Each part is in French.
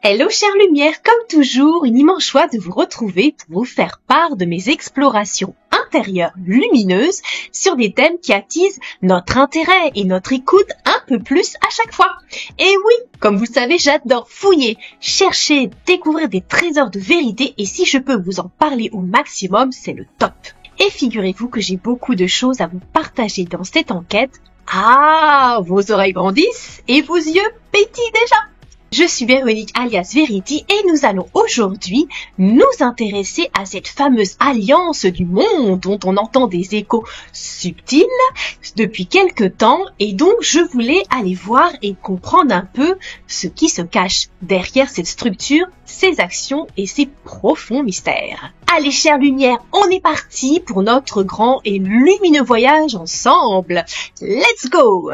Hello chère lumière, comme toujours, une immense joie de vous retrouver pour vous faire part de mes explorations intérieures lumineuses sur des thèmes qui attisent notre intérêt et notre écoute un peu plus à chaque fois. Et oui, comme vous le savez, j'adore fouiller, chercher, découvrir des trésors de vérité et si je peux vous en parler au maximum, c'est le top. Et figurez-vous que j'ai beaucoup de choses à vous partager dans cette enquête. Ah, vos oreilles grandissent et vos yeux pétillent déjà. Je suis Véronique alias Verity et nous allons aujourd'hui nous intéresser à cette fameuse alliance du monde dont on entend des échos subtils depuis quelque temps et donc je voulais aller voir et comprendre un peu ce qui se cache derrière cette structure, ses actions et ses profonds mystères. Allez chère lumière, on est parti pour notre grand et lumineux voyage ensemble. Let's go!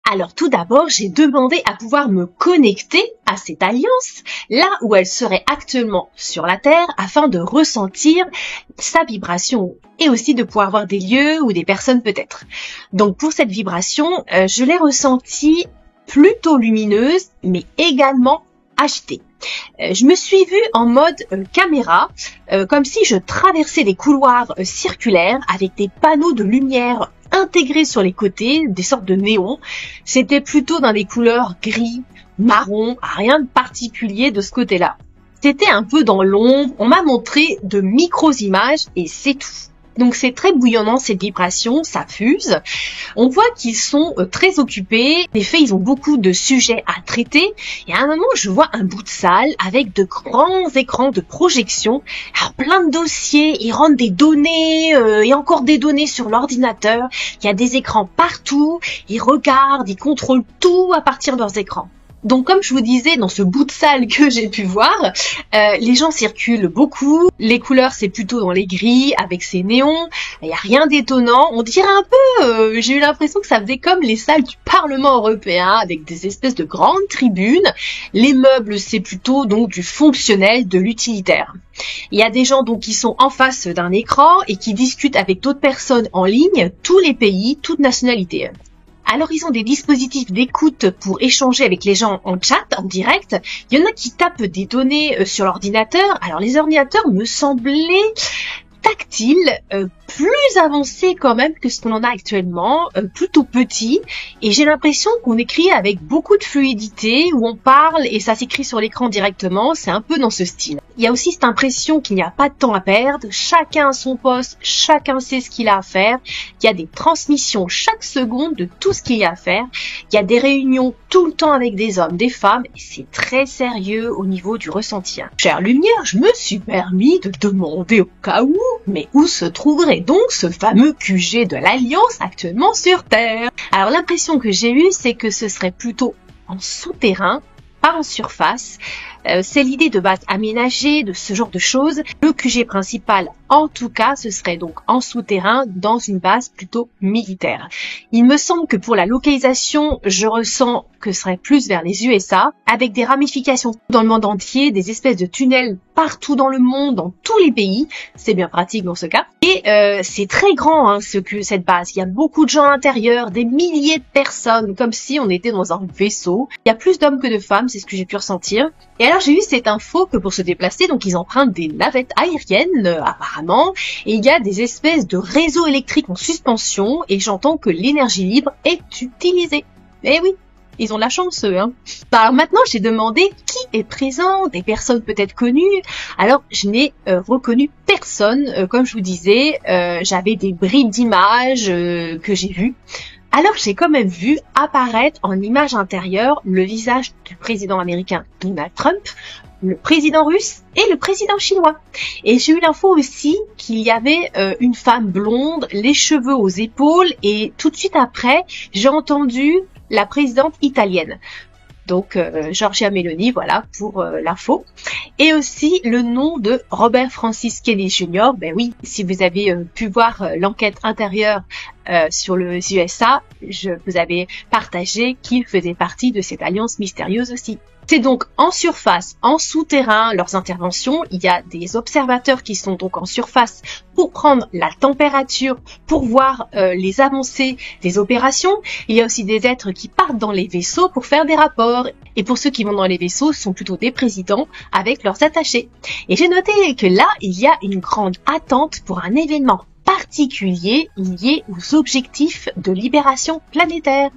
Alors tout d'abord, j'ai demandé à pouvoir me connecter à cette alliance, là où elle serait actuellement sur la Terre, afin de ressentir sa vibration et aussi de pouvoir voir des lieux ou des personnes peut-être. Donc pour cette vibration, je l'ai ressentie plutôt lumineuse, mais également agitée. Je me suis vue en mode caméra, comme si je traversais des couloirs circulaires avec des panneaux de lumière intégrés sur les côtés, des sortes de néons. C'était plutôt dans des couleurs gris, marron, rien de particulier de ce côté-là. C'était un peu dans l'ombre, on m'a montré de micro-images et c'est tout. Donc c'est très bouillonnant cette vibration, ça fuse. On voit qu'ils sont très occupés. En effet, ils ont beaucoup de sujets à traiter. Et à un moment, je vois un bout de salle avec de grands écrans de projection. Alors plein de dossiers, ils rentrent des données et encore des données sur l'ordinateur. Il y a des écrans partout. Ils regardent, ils contrôlent tout à partir de leurs écrans. Donc comme je vous disais, dans ce bout de salle que j'ai pu voir, les gens circulent beaucoup, les couleurs c'est plutôt dans les gris avec ces néons, il n'y a rien d'étonnant, on dirait un peu, j'ai eu l'impression que ça faisait comme les salles du Parlement européen avec des espèces de grandes tribunes, les meubles c'est plutôt donc du fonctionnel, de l'utilitaire. Il y a des gens donc qui sont en face d'un écran et qui discutent avec d'autres personnes en ligne, tous les pays, toutes nationalités. Alors, ils ont des dispositifs d'écoute pour échanger avec les gens en chat, en direct. Il y en a qui tapent des données sur l'ordinateur. Alors, les ordinateurs me semblaient tactiles, plus avancés quand même que ce qu'on en a actuellement, plutôt petits. Et j'ai l'impression qu'on écrit avec beaucoup de fluidité, où on parle et ça s'écrit sur l'écran directement. C'est un peu dans ce style. Il y a aussi cette impression qu'il n'y a pas de temps à perdre. Chacun a son poste, chacun sait ce qu'il a à faire. Il y a des transmissions chaque seconde de tout ce qu'il y a à faire. Il y a des réunions tout le temps avec des hommes, des femmes. Et c'est très sérieux au niveau du ressenti. Chère lumière, je me suis permis de demander au cas où, mais où se trouverait donc ce fameux QG de l'Alliance actuellement sur Terre? Alors l'impression que j'ai eue, c'est que ce serait plutôt en souterrain, pas en surface. C'est l'idée de base aménagée, de ce genre de choses. Le QG principal, en tout cas, ce serait donc en souterrain, dans une base plutôt militaire. Il me semble que pour la localisation, je ressens que ce serait plus vers les USA, avec des ramifications dans le monde entier, des espèces de tunnels partout dans le monde, dans tous les pays. C'est bien pratique dans ce cas. Et c'est très grand, cette base. Il y a beaucoup de gens à l'intérieur, des milliers de personnes, comme si on était dans un vaisseau. Il y a plus d'hommes que de femmes, c'est ce que j'ai pu ressentir. Et alors j'ai eu cette info que pour se déplacer, donc ils empruntent des navettes aériennes apparemment, et il y a des espèces de réseaux électriques en suspension, et j'entends que l'énergie libre est utilisée. Eh oui, ils ont de la chance eux. Alors maintenant j'ai demandé qui est présent, des personnes peut-être connues. Alors je n'ai reconnu personne, comme je vous disais, j'avais des bribes d'images que j'ai vues. Alors j'ai quand même vu apparaître en image intérieure le visage du président américain Donald Trump, le président russe et le président chinois. Et j'ai eu l'info aussi qu'il y avait une femme blonde, les cheveux aux épaules et tout de suite après, j'ai entendu la présidente italienne. Donc Giorgia Meloni, voilà pour l'info. Et aussi le nom de Robert Francis Kennedy Jr. Ben oui, si vous avez pu voir l'enquête intérieure sur le USA, je vous avais partagé qu'il faisait partie de cette alliance mystérieuse aussi. C'est donc en surface, en souterrain, leurs interventions. Il y a des observateurs qui sont donc en surface pour prendre la température, pour voir les avancées des opérations. Il y a aussi des êtres qui partent dans les vaisseaux pour faire des rapports. Et pour ceux qui vont dans les vaisseaux, ce sont plutôt des présidents avec leurs attachés. Et j'ai noté que là, il y a une grande attente pour un événement particulier lié aux objectifs de libération planétaire.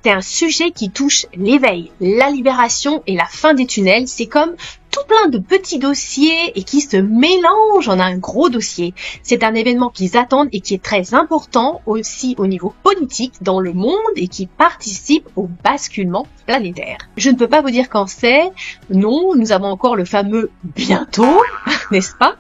C'est un sujet qui touche l'éveil, la libération et la fin des tunnels. C'est comme tout plein de petits dossiers et qui se mélangent en un gros dossier. C'est un événement qu'ils attendent et qui est très important aussi au niveau politique dans le monde et qui participe au basculement planétaire. Je ne peux pas vous dire quand c'est. Non, nous avons encore le fameux bientôt, n'est-ce pas?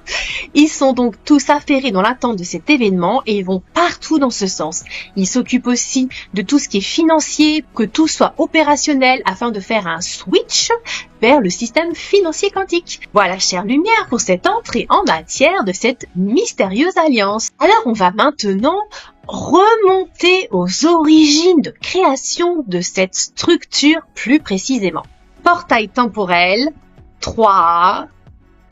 Ils sont donc tous affairés dans l'attente de cet événement et ils vont partout dans ce sens. Ils s'occupent aussi de tout ce qui est financier, que tout soit opérationnel afin de faire un switch vers le système financier quantique. Voilà, chère lumière, pour cette entrée en matière de cette mystérieuse alliance. Alors, on va maintenant remonter aux origines de création de cette structure plus précisément. Portail temporel, 3,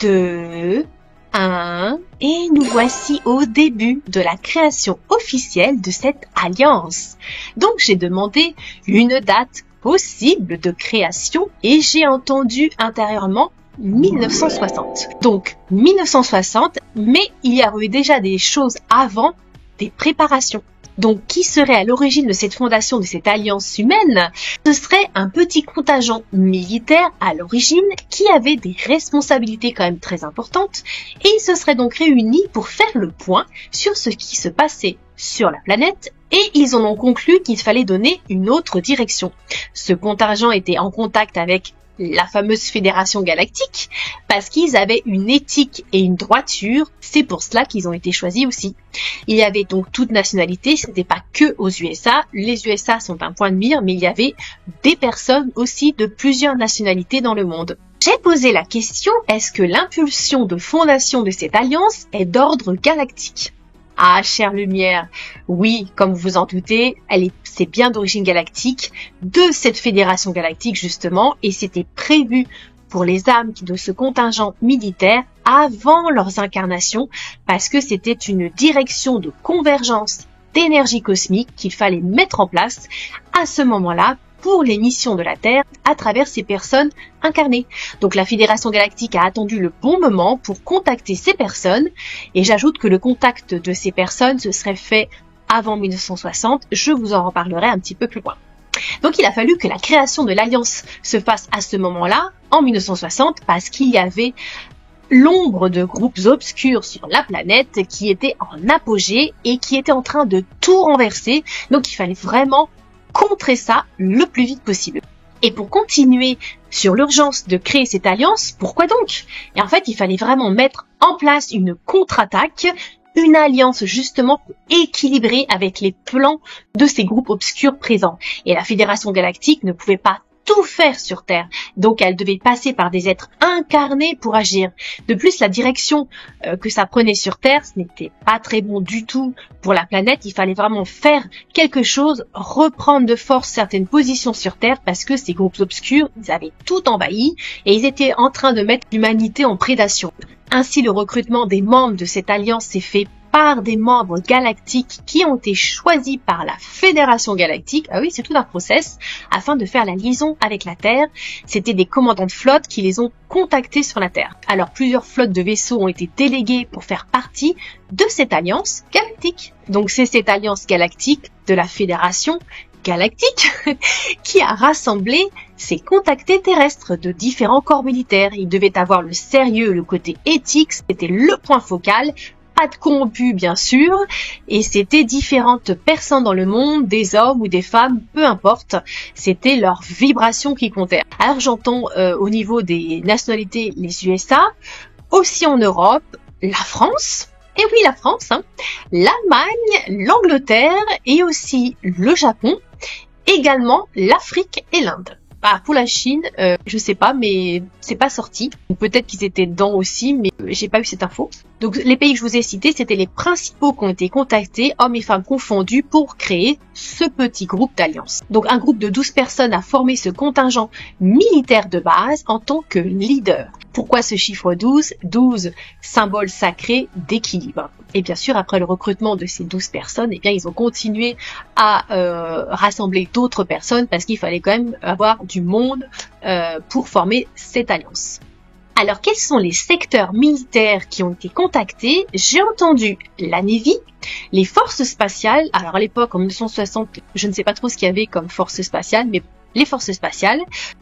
2, 1, et nous voici au début de la création officielle de cette alliance. Donc j'ai demandé une date possible de création et j'ai entendu intérieurement 1960. Donc 1960, mais il y a eu déjà des choses avant, des préparations. Donc, qui serait à l'origine de cette fondation, de cette alliance humaine? Ce serait un petit contingent militaire à l'origine qui avait des responsabilités quand même très importantes et ils se seraient donc réunis pour faire le point sur ce qui se passait sur la planète et ils en ont conclu qu'il fallait donner une autre direction. Ce contingent était en contact avec la fameuse Fédération Galactique, parce qu'ils avaient une éthique et une droiture, c'est pour cela qu'ils ont été choisis aussi. Il y avait donc toute nationalité, ce n'était pas que aux USA, les USA sont un point de mire, mais il y avait des personnes aussi de plusieurs nationalités dans le monde. J'ai posé la question, est-ce que l'impulsion de fondation de cette alliance est d'ordre galactique? Ah, chère lumière, oui, comme vous vous en doutez, c'est bien d'origine galactique, de cette fédération galactique justement, et c'était prévu pour les âmes de ce contingent militaire avant leurs incarnations, parce que c'était une direction de convergence d'énergie cosmique qu'il fallait mettre en place à ce moment-là pour les missions de la Terre à travers ces personnes incarnées. Donc la Fédération Galactique a attendu le bon moment pour contacter ces personnes et j'ajoute que le contact de ces personnes se serait fait avant 1960, je vous en reparlerai un petit peu plus loin. Donc il a fallu que la création de l'Alliance se fasse à ce moment-là, en 1960, parce qu'il y avait l'ombre de groupes obscurs sur la planète qui étaient en apogée et qui étaient en train de tout renverser. Donc il fallait vraiment contrer ça le plus vite possible. Et pour continuer sur l'urgence de créer cette alliance, pourquoi donc? Et en fait, il fallait vraiment mettre en place une contre-attaque, une alliance justement pour équilibrer avec les plans de ces groupes obscurs présents. Et la Fédération Galactique ne pouvait pas tout faire sur Terre. Donc elle devait passer par des êtres incarnés pour agir. De plus, la direction que ça prenait sur Terre, ce n'était pas très bon du tout pour la planète. Il fallait vraiment faire quelque chose, reprendre de force certaines positions sur Terre parce que ces groupes obscurs, ils avaient tout envahi et ils étaient en train de mettre l'humanité en prédation. Ainsi, le recrutement des membres de cette alliance s'est fait par des membres galactiques qui ont été choisis par la Fédération Galactique, ah oui, c'est tout un process, afin de faire la liaison avec la Terre. C'était des commandants de flotte qui les ont contactés sur la Terre. Alors, plusieurs flottes de vaisseaux ont été déléguées pour faire partie de cette alliance galactique. Donc, c'est cette alliance galactique de la Fédération Galactique qui a rassemblé ces contactés terrestres de différents corps militaires. Ils devaient avoir le sérieux, le côté éthique, c'était le point focal. Pas de corrompus bien sûr, et c'était différentes personnes dans le monde, des hommes ou des femmes, peu importe, c'était leur vibration qui comptait. Alors j'entends au niveau des nationalités les USA, aussi en Europe, la France, et oui la France, l'Allemagne, l'Angleterre et aussi le Japon, également l'Afrique et l'Inde. Ah, pour la Chine, je sais pas, mais c'est pas sorti. Peut-être qu'ils étaient dedans aussi, mais j'ai pas eu cette info. Donc les pays que je vous ai cités, c'était les principaux qui ont été contactés, hommes et femmes confondus, pour créer ce petit groupe d'alliance. Donc un groupe de 12 personnes a formé ce contingent militaire de base en tant que leader. Pourquoi ce chiffre 12 ? 12, symbole sacré d'équilibre. Et bien sûr, après le recrutement de ces 12 personnes, eh bien, ils ont continué à rassembler d'autres personnes parce qu'il fallait quand même avoir du monde pour former cette alliance. Alors, quels sont les secteurs militaires qui ont été contactés ? J'ai entendu la Navy, les forces spatiales. Alors, à l'époque, en 1960, je ne sais pas trop ce qu'il y avait comme forces spatiales, mais les forces spatiales.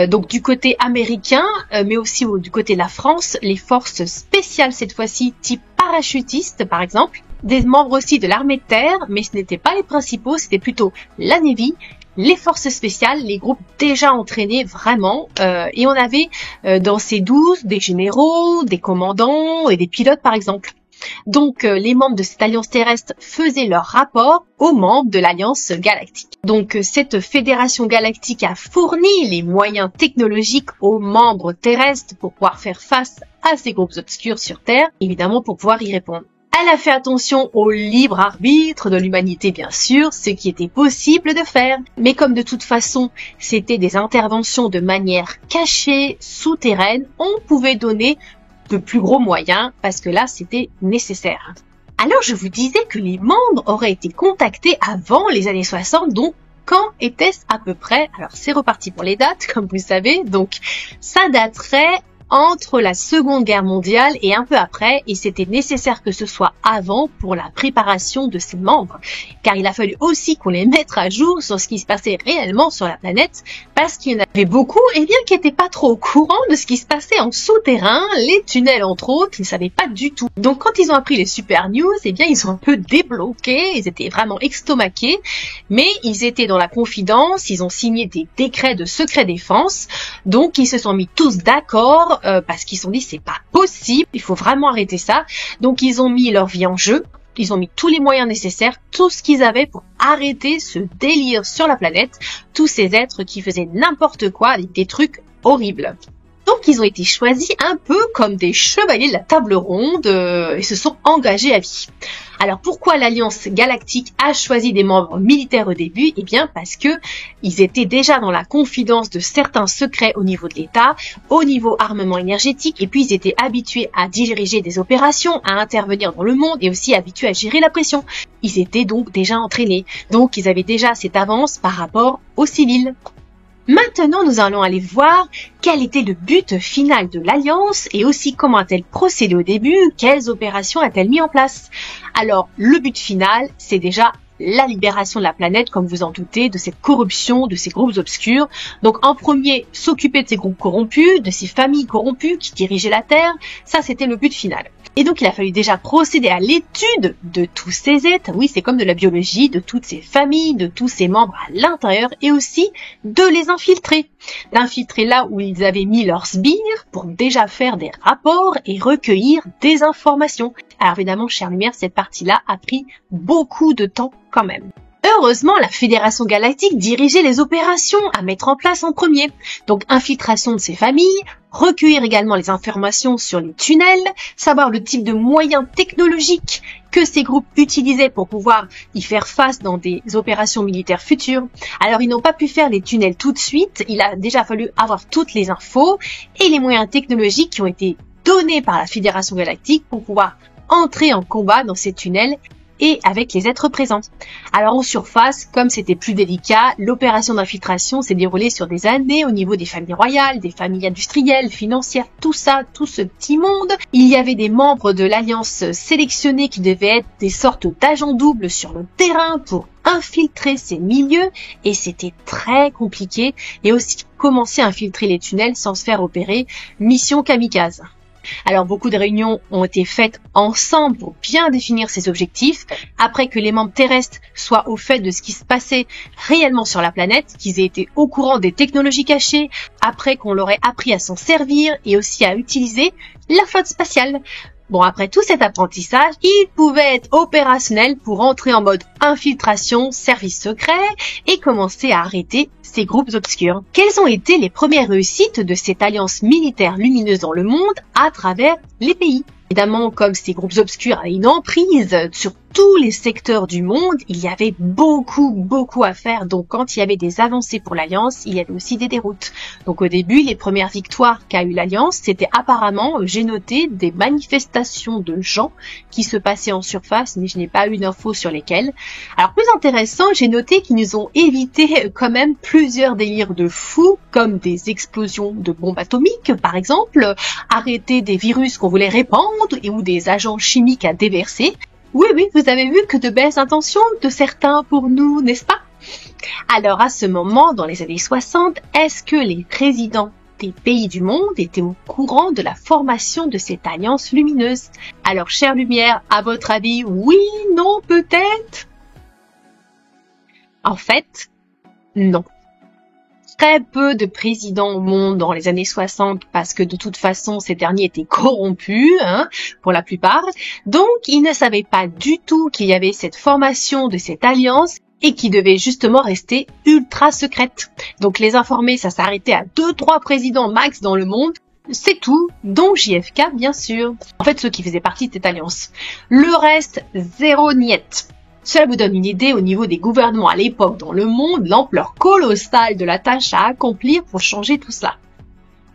Donc, du côté américain, mais aussi du côté de la France, les forces spéciales, cette fois-ci, type parachutiste, par exemple. Des membres aussi de l'armée de terre, mais ce n'étaient pas les principaux, c'était plutôt la Navy, les forces spéciales, les groupes déjà entraînés vraiment, et on avait dans ces 12 des généraux, des commandants et des pilotes par exemple. Donc les membres de cette alliance terrestre faisaient leur rapport aux membres de l'alliance galactique. Donc cette fédération galactique a fourni les moyens technologiques aux membres terrestres pour pouvoir faire face à ces groupes obscurs sur Terre, évidemment pour pouvoir y répondre. Elle a fait attention au libre arbitre de l'humanité, bien sûr, ce qui était possible de faire. Mais comme de toute façon, c'était des interventions de manière cachée, souterraine, on pouvait donner de plus gros moyens parce que là, c'était nécessaire. Alors, je vous disais que les membres auraient été contactés avant les années 60, donc quand était-ce à peu près ? Alors, c'est reparti pour les dates, comme vous savez, donc ça daterait entre la Seconde Guerre mondiale et un peu après, et c'était nécessaire que ce soit avant pour la préparation de ses membres, car il a fallu aussi qu'on les mette à jour sur ce qui se passait réellement sur la planète, parce qu'il y en avait beaucoup, et bien qui n'étaient pas trop au courant de ce qui se passait en souterrain, les tunnels entre autres, ils ne savaient pas du tout. Donc quand ils ont appris les super news, et bien ils ont un peu débloqué, ils étaient vraiment estomaqués, mais ils étaient dans la confidence, ils ont signé des décrets de secret défense, donc ils se sont mis tous d'accord, parce qu'ils se sont dit c'est pas possible, il faut vraiment arrêter ça. Donc ils ont mis leur vie en jeu, ils ont mis tous les moyens nécessaires, tout ce qu'ils avaient pour arrêter ce délire sur la planète, tous ces êtres qui faisaient n'importe quoi avec des trucs horribles. Donc ils ont été choisis un peu comme des chevaliers de la table ronde et se sont engagés à vie. Alors pourquoi l'Alliance Galactique a choisi des membres militaires au début ? Eh bien parce que ils étaient déjà dans la confidence de certains secrets au niveau de l'État, au niveau armement énergétique, et puis ils étaient habitués à diriger des opérations, à intervenir dans le monde et aussi habitués à gérer la pression. Ils étaient donc déjà entraînés, donc ils avaient déjà cette avance par rapport aux civils. Maintenant, nous allons aller voir quel était le but final de l'Alliance et aussi comment a-t-elle procédé au début, quelles opérations a-t-elle mis en place. Alors, le but final, c'est déjà la libération de la planète, comme vous en doutez, de cette corruption, de ces groupes obscurs. Donc, en premier, s'occuper de ces groupes corrompus, de ces familles corrompues qui dirigeaient la Terre, ça c'était le but final. Et donc, il a fallu déjà procéder à l'étude de tous ces êtres, oui, c'est comme de la biologie, de toutes ces familles, de tous ces membres à l'intérieur, et aussi de les infiltrer. D'infiltrer là où ils avaient mis leurs sbires pour déjà faire des rapports et recueillir des informations. Alors évidemment, chère lumière, cette partie-là a pris beaucoup de temps quand même. Heureusement, la Fédération Galactique dirigeait les opérations à mettre en place en premier. Donc, infiltration de ces familles, recueillir également les informations sur les tunnels, savoir le type de moyens technologiques que ces groupes utilisaient pour pouvoir y faire face dans des opérations militaires futures. Alors, ils n'ont pas pu faire les tunnels tout de suite. Il a déjà fallu avoir toutes les infos et les moyens technologiques qui ont été donnés par la Fédération Galactique pour pouvoir entrer en combat dans ces tunnels et avec les êtres présents. Alors en surface, comme c'était plus délicat, l'opération d'infiltration s'est déroulée sur des années au niveau des familles royales, des familles industrielles, financières, tout ça, tout ce petit monde. Il y avait des membres de l'Alliance sélectionnés qui devaient être des sortes d'agents doubles sur le terrain pour infiltrer ces milieux, et c'était très compliqué, et aussi commencer à infiltrer les tunnels sans se faire opérer, mission kamikaze. Alors beaucoup de réunions ont été faites ensemble pour bien définir ces objectifs, après que les membres terrestres soient au fait de ce qui se passait réellement sur la planète, qu'ils aient été au courant des technologies cachées, après qu'on leur ait appris à s'en servir et aussi à utiliser la flotte spatiale. Bon, après tout cet apprentissage, il pouvait être opérationnel pour entrer en mode infiltration, service secret et commencer à arrêter ces groupes obscurs. Quelles ont été les premières réussites de cette alliance militaire lumineuse dans le monde à travers les pays? Évidemment, comme ces groupes obscurs avaient une emprise sur tous les secteurs du monde, il y avait beaucoup à faire. Donc quand il y avait des avancées pour l'Alliance, il y avait aussi des déroutes. Donc au début, les premières victoires qu'a eu l'Alliance, c'était apparemment, j'ai noté, des manifestations de gens qui se passaient en surface, mais je n'ai pas eu d'infos sur lesquelles. Alors plus intéressant, j'ai noté qu'ils nous ont évité quand même plusieurs délires de fous, comme des explosions de bombes atomiques par exemple, arrêter des virus qu'on voulait répandre ou des agents chimiques à déverser. Oui, vous avez vu que de belles intentions de certains pour nous, n'est-ce pas? Alors à ce moment, dans les années 60, est-ce que les présidents des pays du monde étaient au courant de la formation de cette alliance lumineuse? Alors, chère Lumière, à votre avis, oui, non, peut-être? En fait, non. Très peu de présidents au monde dans les années 60 parce que de toute façon ces derniers étaient corrompus pour la plupart. Donc ils ne savaient pas du tout qu'il y avait cette formation de cette alliance et qui devait justement rester ultra secrète. Donc les informer, ça s'arrêtait à 2-3 présidents max dans le monde. C'est tout, dont JFK bien sûr. En fait ceux qui faisaient partie de cette alliance. Le reste, zéro niette. Cela vous donne une idée au niveau des gouvernements à l'époque dans le monde, l'ampleur colossale de la tâche à accomplir pour changer tout cela.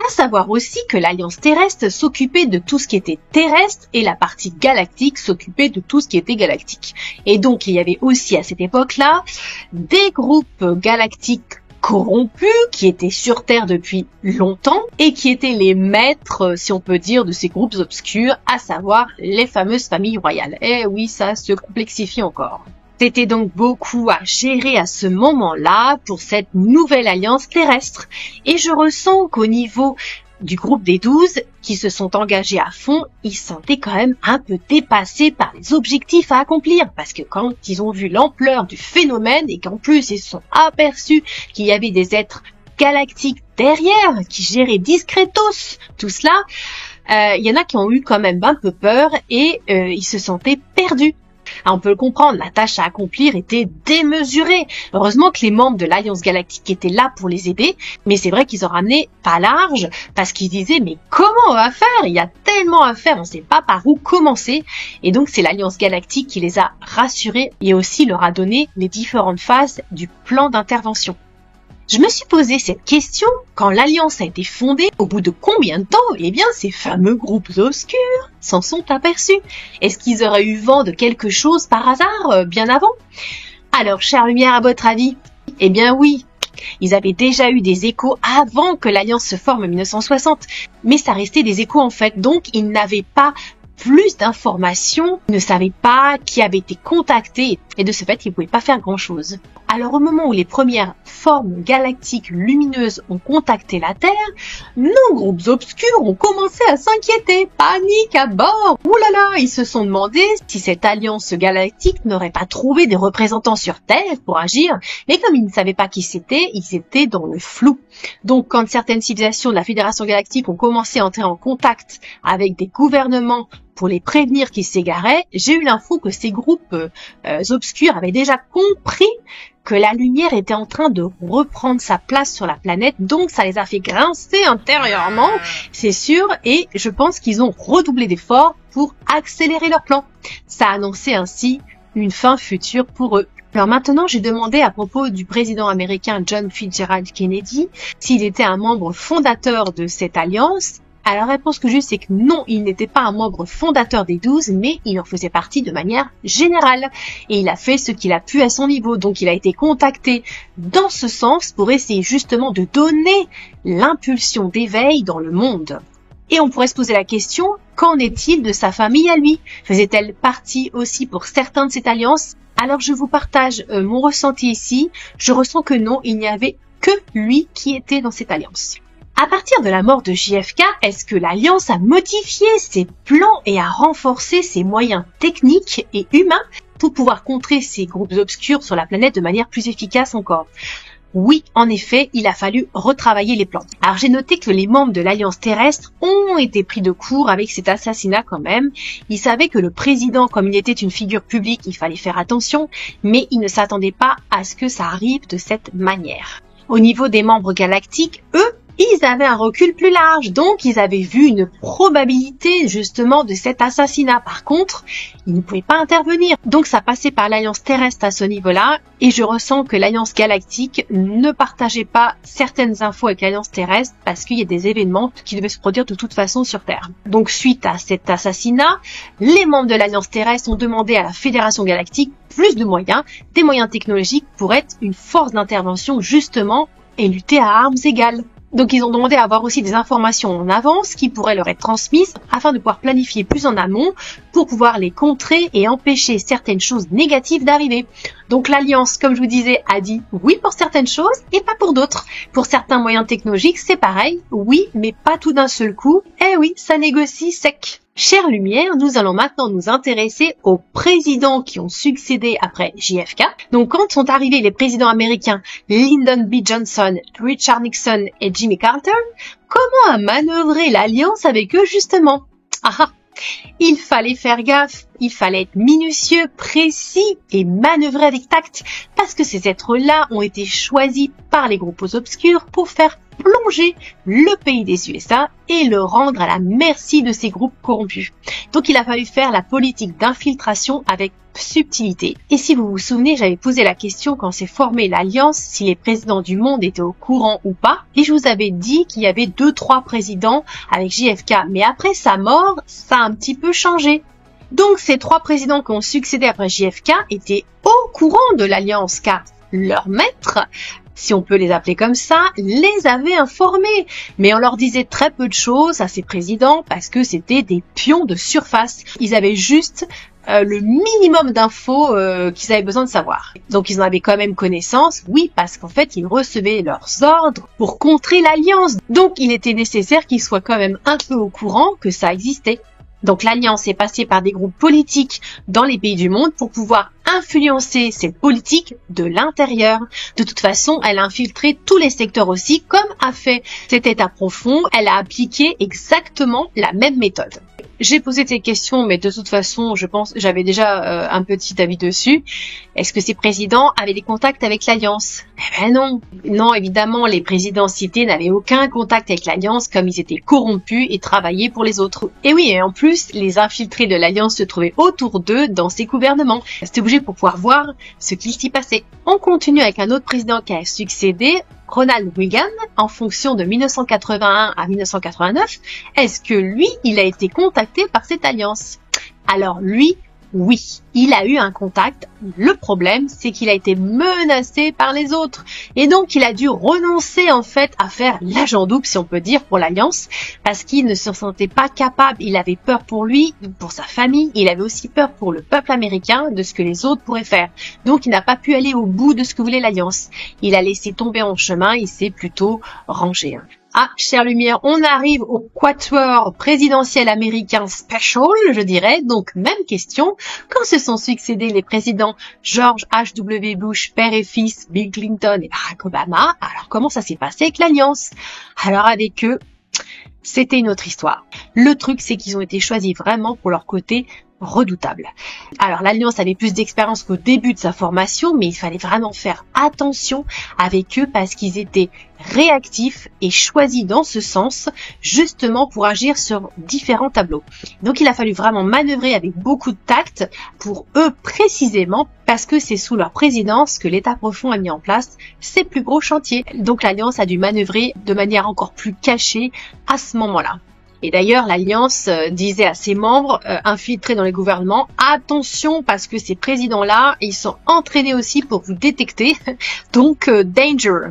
À savoir aussi que l'Alliance terrestre s'occupait de tout ce qui était terrestre et la partie galactique s'occupait de tout ce qui était galactique. Et donc il y avait aussi à cette époque-là des groupes galactiques corrompus qui étaient sur Terre depuis longtemps et qui étaient les maîtres, si on peut dire, de ces groupes obscurs, à savoir les fameuses familles royales. Eh oui, ça se complexifie encore. C'était donc beaucoup à gérer à ce moment-là pour cette nouvelle alliance terrestre. Et je ressens qu'au niveau du groupe des 12 qui se sont engagés à fond, ils se sentaient quand même un peu dépassés par les objectifs à accomplir parce que quand ils ont vu l'ampleur du phénomène et qu'en plus ils se sont aperçus qu'il y avait des êtres galactiques derrière qui géraient discretos tout cela, il y en a qui ont eu quand même un peu peur et ils se sentaient perdus. Alors on peut le comprendre, la tâche à accomplir était démesurée. Heureusement que les membres de l'Alliance Galactique étaient là pour les aider, mais c'est vrai qu'ils ont ramené pas large, parce qu'ils disaient mais comment on va faire? Il y a tellement à faire, on ne sait pas par où commencer. Et donc c'est l'Alliance Galactique qui les a rassurés et aussi leur a donné les différentes phases du plan d'intervention. Je me suis posé cette question quand l'Alliance a été fondée, au bout de combien de temps, eh bien, ces fameux groupes obscurs s'en sont aperçus. Est-ce qu'ils auraient eu vent de quelque chose par hasard, bien avant? Alors, chère Lumière, à votre avis? Eh bien oui, ils avaient déjà eu des échos avant que l'Alliance se forme en 1960, mais ça restait des échos en fait, donc ils n'avaient pas plus d'informations, ne savaient pas qui avait été contacté et de ce fait, ils ne pouvaient pas faire grand-chose. Alors au moment où les premières formes galactiques lumineuses ont contacté la Terre, nos groupes obscurs ont commencé à s'inquiéter. Panique à bord! Ouh là là, ils se sont demandé si cette alliance galactique n'aurait pas trouvé des représentants sur Terre pour agir, mais comme ils ne savaient pas qui c'était, ils étaient dans le flou. Donc quand certaines civilisations de la Fédération Galactique ont commencé à entrer en contact avec des gouvernements pour les prévenir qu'ils s'égaraient, j'ai eu l'info que ces groupes obscurs avaient déjà compris que la lumière était en train de reprendre sa place sur la planète, donc ça les a fait grincer intérieurement, c'est sûr, et je pense qu'ils ont redoublé d'efforts pour accélérer leur plan. Ça annonçait ainsi une fin future pour eux. Alors maintenant, j'ai demandé à propos du président américain John Fitzgerald Kennedy s'il était un membre fondateur de cette alliance. Alors la réponse que j'ai, c'est que non, il n'était pas un membre fondateur des 12, mais il en faisait partie de manière générale. Et il a fait ce qu'il a pu à son niveau. Donc il a été contacté dans ce sens pour essayer justement de donner l'impulsion d'éveil dans le monde. Et on pourrait se poser la question, qu'en est-il de sa famille à lui? Faisait-elle partie aussi pour certains de cette alliance? Alors je vous partage mon ressenti ici. Je ressens que non, il n'y avait que lui qui était dans cette alliance. À partir de la mort de JFK, est-ce que l'Alliance a modifié ses plans et a renforcé ses moyens techniques et humains pour pouvoir contrer ces groupes obscurs sur la planète de manière plus efficace encore? Oui, en effet, il a fallu retravailler les plans. Alors j'ai noté que les membres de l'Alliance terrestre ont été pris de court avec cet assassinat quand même. Ils savaient que le président, comme il était une figure publique, il fallait faire attention, mais ils ne s'attendaient pas à ce que ça arrive de cette manière. Au niveau des membres galactiques, eux, ils avaient un recul plus large, donc ils avaient vu une probabilité justement de cet assassinat. Par contre, ils ne pouvaient pas intervenir. Donc ça passait par l'Alliance terrestre à ce niveau-là, et je ressens que l'Alliance galactique ne partageait pas certaines infos avec l'Alliance terrestre parce qu'il y a des événements qui devaient se produire de toute façon sur Terre. Donc suite à cet assassinat, les membres de l'Alliance terrestre ont demandé à la Fédération galactique plus de moyens, des moyens technologiques pour être une force d'intervention justement et lutter à armes égales. Donc ils ont demandé à avoir aussi des informations en avance qui pourraient leur être transmises afin de pouvoir planifier plus en amont pour pouvoir les contrer et empêcher certaines choses négatives d'arriver. Donc l'Alliance, comme je vous disais, a dit oui pour certaines choses et pas pour d'autres. Pour certains moyens technologiques, c'est pareil, oui, mais pas tout d'un seul coup. Eh oui, ça négocie sec. Chère Lumière, nous allons maintenant nous intéresser aux présidents qui ont succédé après JFK. Donc quand sont arrivés les présidents américains Lyndon B. Johnson, Richard Nixon et Jimmy Carter, comment a manœuvré l'Alliance avec eux justement? Il fallait faire gaffe, il fallait être minutieux, précis et manœuvrer avec tact, parce que ces êtres-là ont été choisis par les groupes obscurs pour faire plonger le pays des USA et le rendre à la merci de ces groupes corrompus. Donc il a fallu faire la politique d'infiltration avec subtilité. Et si vous vous souvenez, j'avais posé la question quand s'est formée l'Alliance, si les présidents du monde étaient au courant ou pas, et je vous avais dit qu'il y avait 2-3 présidents avec JFK, mais après sa mort, ça a un petit peu changé. Donc ces 3 présidents qui ont succédé après JFK étaient au courant de l'Alliance, car leur maître, si on peut les appeler comme ça, les avait informés. Mais on leur disait très peu de choses à ces présidents parce que c'était des pions de surface. Ils avaient juste le minimum d'infos qu'ils avaient besoin de savoir. Donc ils en avaient quand même connaissance, oui, parce qu'en fait ils recevaient leurs ordres pour contrer l'Alliance. Donc il était nécessaire qu'ils soient quand même un peu au courant que ça existait. Donc l'Alliance est passée par des groupes politiques dans les pays du monde pour pouvoir influencer cette politique de l'intérieur. De toute façon, elle a infiltré tous les secteurs aussi, comme a fait cet État profond. Elle a appliqué exactement la même méthode. J'ai posé ces questions, mais de toute façon, je pense, j'avais déjà un petit avis dessus. Est-ce que ces présidents avaient des contacts avec l'Alliance? Eh ben non. Non, évidemment, les présidents cités n'avaient aucun contact avec l'Alliance, comme ils étaient corrompus et travaillaient pour les autres. Et oui, et en plus, les infiltrés de l'Alliance se trouvaient autour d'eux dans ces gouvernements. C'était obligé pour pouvoir voir ce qui s'y passait. On continue avec un autre président qui a succédé, Ronald Reagan, en fonction de 1981 à 1989, est-ce que lui, il a été contacté par cette alliance? Alors lui, oui, il a eu un contact. Le problème, c'est qu'il a été menacé par les autres. Et donc, il a dû renoncer, en fait, à faire l'agent double, si on peut dire, pour l'Alliance, parce qu'il ne se sentait pas capable. Il avait peur pour lui, pour sa famille. Il avait aussi peur pour le peuple américain, de ce que les autres pourraient faire. Donc, il n'a pas pu aller au bout de ce que voulait l'Alliance. Il a laissé tomber en chemin, il s'est plutôt rangé. Ah, chère Lumière, on arrive au quatuor présidentiel américain special, je dirais. Donc, même question. Quand se sont succédés les présidents George H.W. Bush, père et fils, Bill Clinton et Barack Obama, alors comment ça s'est passé avec l'Alliance? Alors, avec eux, c'était une autre histoire. Le truc, c'est qu'ils ont été choisis vraiment pour leur côté redoutable. Alors l'Alliance avait plus d'expérience qu'au début de sa formation, mais il fallait vraiment faire attention avec eux parce qu'ils étaient réactifs et choisis dans ce sens, justement pour agir sur différents tableaux. Donc il a fallu vraiment manœuvrer avec beaucoup de tact pour eux précisément, parce que c'est sous leur présidence que l'État profond a mis en place ses plus gros chantiers. Donc l'Alliance a dû manœuvrer de manière encore plus cachée à ce moment-là. Et d'ailleurs, l'Alliance disait à ses membres infiltrés dans les gouvernements, attention parce que ces présidents-là, ils sont entraînés aussi pour vous détecter, donc danger.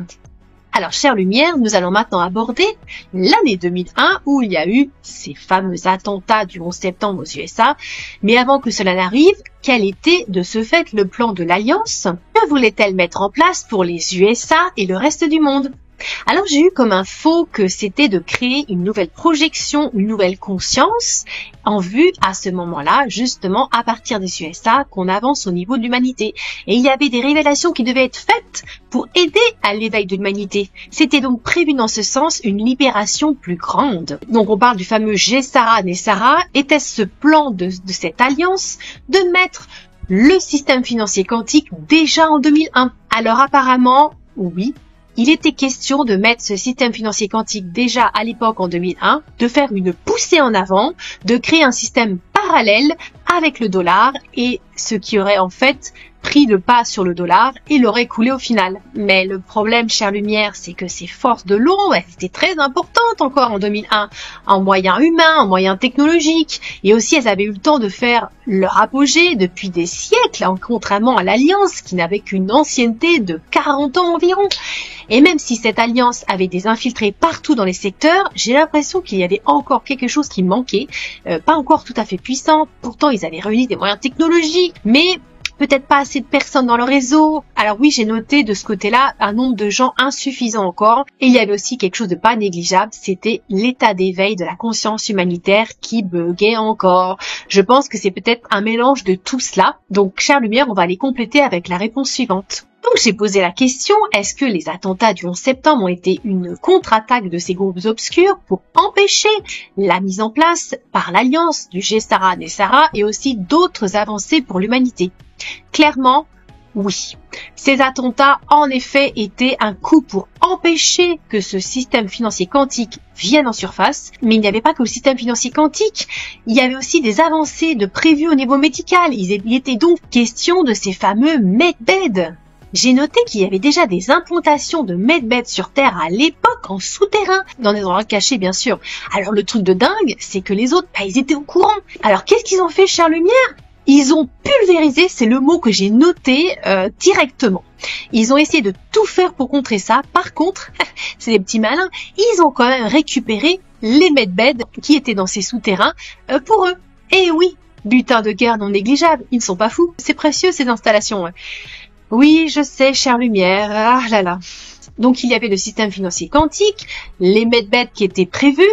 Alors, chère Lumière, nous allons maintenant aborder l'année 2001 où il y a eu ces fameux attentats du 11 septembre aux USA. Mais avant que cela n'arrive, quel était de ce fait le plan de l'Alliance? Que voulait-elle mettre en place pour les USA et le reste du monde? Alors j'ai eu comme info que c'était de créer une nouvelle projection, une nouvelle conscience en vue à ce moment-là, justement à partir des USA, qu'on avance au niveau de l'humanité. Et il y avait des révélations qui devaient être faites pour aider à l'éveil de l'humanité. C'était donc prévu dans ce sens une libération plus grande. Donc on parle du fameux GESARA NESARA. Était-ce ce plan de cette alliance de mettre le système financier quantique déjà en 2001? Alors apparemment, oui. Il était question de mettre ce système financier quantique déjà à l'époque en 2001, de faire une poussée en avant, de créer un système parallèle avec le dollar et ce qui aurait en fait pris le pas sur le dollar et l'aurait coulé au final. Mais le problème, chère Lumière, c'est que ces forces de l'eau, elles étaient très importantes encore en 2001, en moyens humains, en moyens technologiques, et aussi elles avaient eu le temps de faire leur apogée depuis des siècles, contrairement à l'Alliance qui n'avait qu'une ancienneté de 40 ans environ. Et même si cette alliance avait des infiltrés partout dans les secteurs, j'ai l'impression qu'il y avait encore quelque chose qui manquait, pas encore tout à fait puissant. Pourtant, ils avaient réuni des moyens technologiques, mais peut-être pas assez de personnes dans le réseau. Alors oui, j'ai noté de ce côté-là un nombre de gens insuffisant encore. Et il y avait aussi quelque chose de pas négligeable, c'était l'état d'éveil de la conscience humanitaire qui buguait encore. Je pense que c'est peut-être un mélange de tout cela. Donc, chère Lumière, on va les compléter avec la réponse suivante. Donc j'ai posé la question, est-ce que les attentats du 11 septembre ont été une contre-attaque de ces groupes obscurs pour empêcher la mise en place par l'alliance du GESARA NESARA et aussi d'autres avancées pour l'humanité? Clairement, oui. Ces attentats, en effet, étaient un coup pour empêcher que ce système financier quantique vienne en surface. Mais il n'y avait pas que le système financier quantique. Il y avait aussi des avancées de prévues au niveau médical. Il était donc question de ces fameux medbeds. J'ai noté qu'il y avait déjà des implantations de medbeds sur Terre à l'époque en souterrain, dans des endroits cachés bien sûr. Alors le truc de dingue, c'est que les autres, ils étaient au courant. Alors qu'est-ce qu'ils ont fait, chère Lumière? Ils ont pulvérisé, c'est le mot que j'ai noté directement. Ils ont essayé de tout faire pour contrer ça. Par contre, c'est des petits malins, ils ont quand même récupéré les medbeds qui étaient dans ces souterrains pour eux. Et oui, butin de guerre non négligeable, ils ne sont pas fous. C'est précieux ces installations. Oui, je sais, chère Lumière, ah là là. Donc il y avait le système financier quantique, les medbeds qui étaient prévus,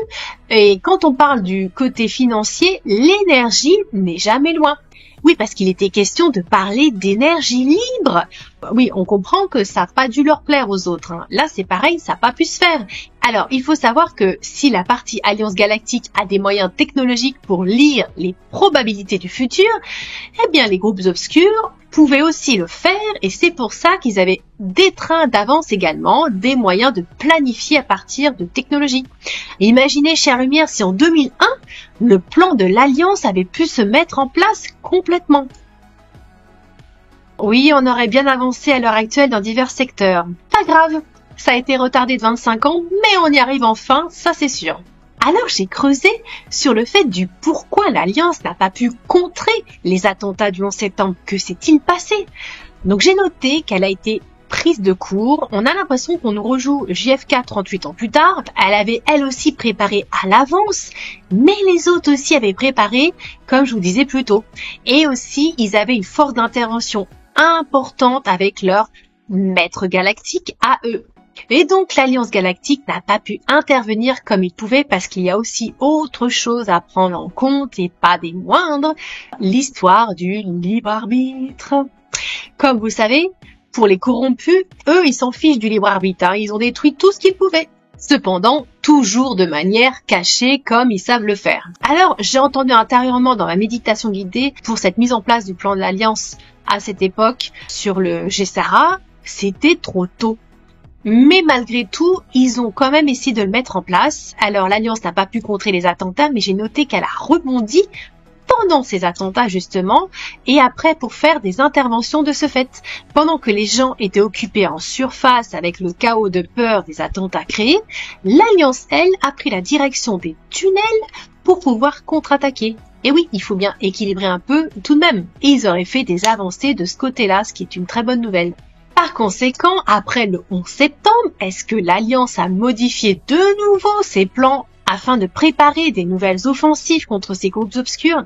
et quand on parle du côté financier, l'énergie n'est jamais loin. Oui, parce qu'il était question de parler d'énergie libre. Oui, on comprend que ça n'a pas dû leur plaire aux autres. Là, c'est pareil, ça n'a pas pu se faire. Alors, il faut savoir que si la partie Alliance Galactique a des moyens technologiques pour lire les probabilités du futur, eh bien, les groupes obscurs pouvaient aussi le faire et c'est pour ça qu'ils avaient des trains d'avance également, des moyens de planifier à partir de technologies. Imaginez, chère Lumière, si en 2001, le plan de l'Alliance avait pu se mettre en place complètement. Oui, on aurait bien avancé à l'heure actuelle dans divers secteurs. Pas grave, ça a été retardé de 25 ans, mais on y arrive enfin, ça c'est sûr. Alors j'ai creusé sur le fait du pourquoi l'Alliance n'a pas pu contrer les attentats du 11 septembre. Que s'est-il passé? Donc j'ai noté qu'elle a été prise de court. On a l'impression qu'on nous rejoue JFK 38 ans plus tard. Elle avait elle aussi préparé à l'avance, mais les autres aussi avaient préparé, comme je vous disais plus tôt. Et aussi, ils avaient une force d'intervention importante avec leur maître galactique à eux. Et donc l'Alliance Galactique n'a pas pu intervenir comme il pouvait parce qu'il y a aussi autre chose à prendre en compte et pas des moindres, l'histoire du libre arbitre. Comme vous savez, pour les corrompus, eux ils s'en fichent du libre arbitre, ils ont détruit tout ce qu'ils pouvaient. Cependant, toujours de manière cachée comme ils savent le faire. Alors j'ai entendu intérieurement dans ma méditation guidée pour cette mise en place du plan de l'Alliance à cette époque sur le GESARA, c'était trop tôt. Mais malgré tout, ils ont quand même essayé de le mettre en place. Alors l'Alliance n'a pas pu contrer les attentats, mais j'ai noté qu'elle a rebondi pendant ces attentats justement, et après pour faire des interventions de ce fait. Pendant que les gens étaient occupés en surface avec le chaos de peur des attentats créés, l'Alliance, elle, a pris la direction des tunnels pour pouvoir contre-attaquer. Et oui, il faut bien équilibrer un peu tout de même. Et ils auraient fait des avancées de ce côté-là, ce qui est une très bonne nouvelle. Par conséquent, après le 11 septembre, est-ce que l'Alliance a modifié de nouveau ses plans afin de préparer des nouvelles offensives contre ces groupes obscurs?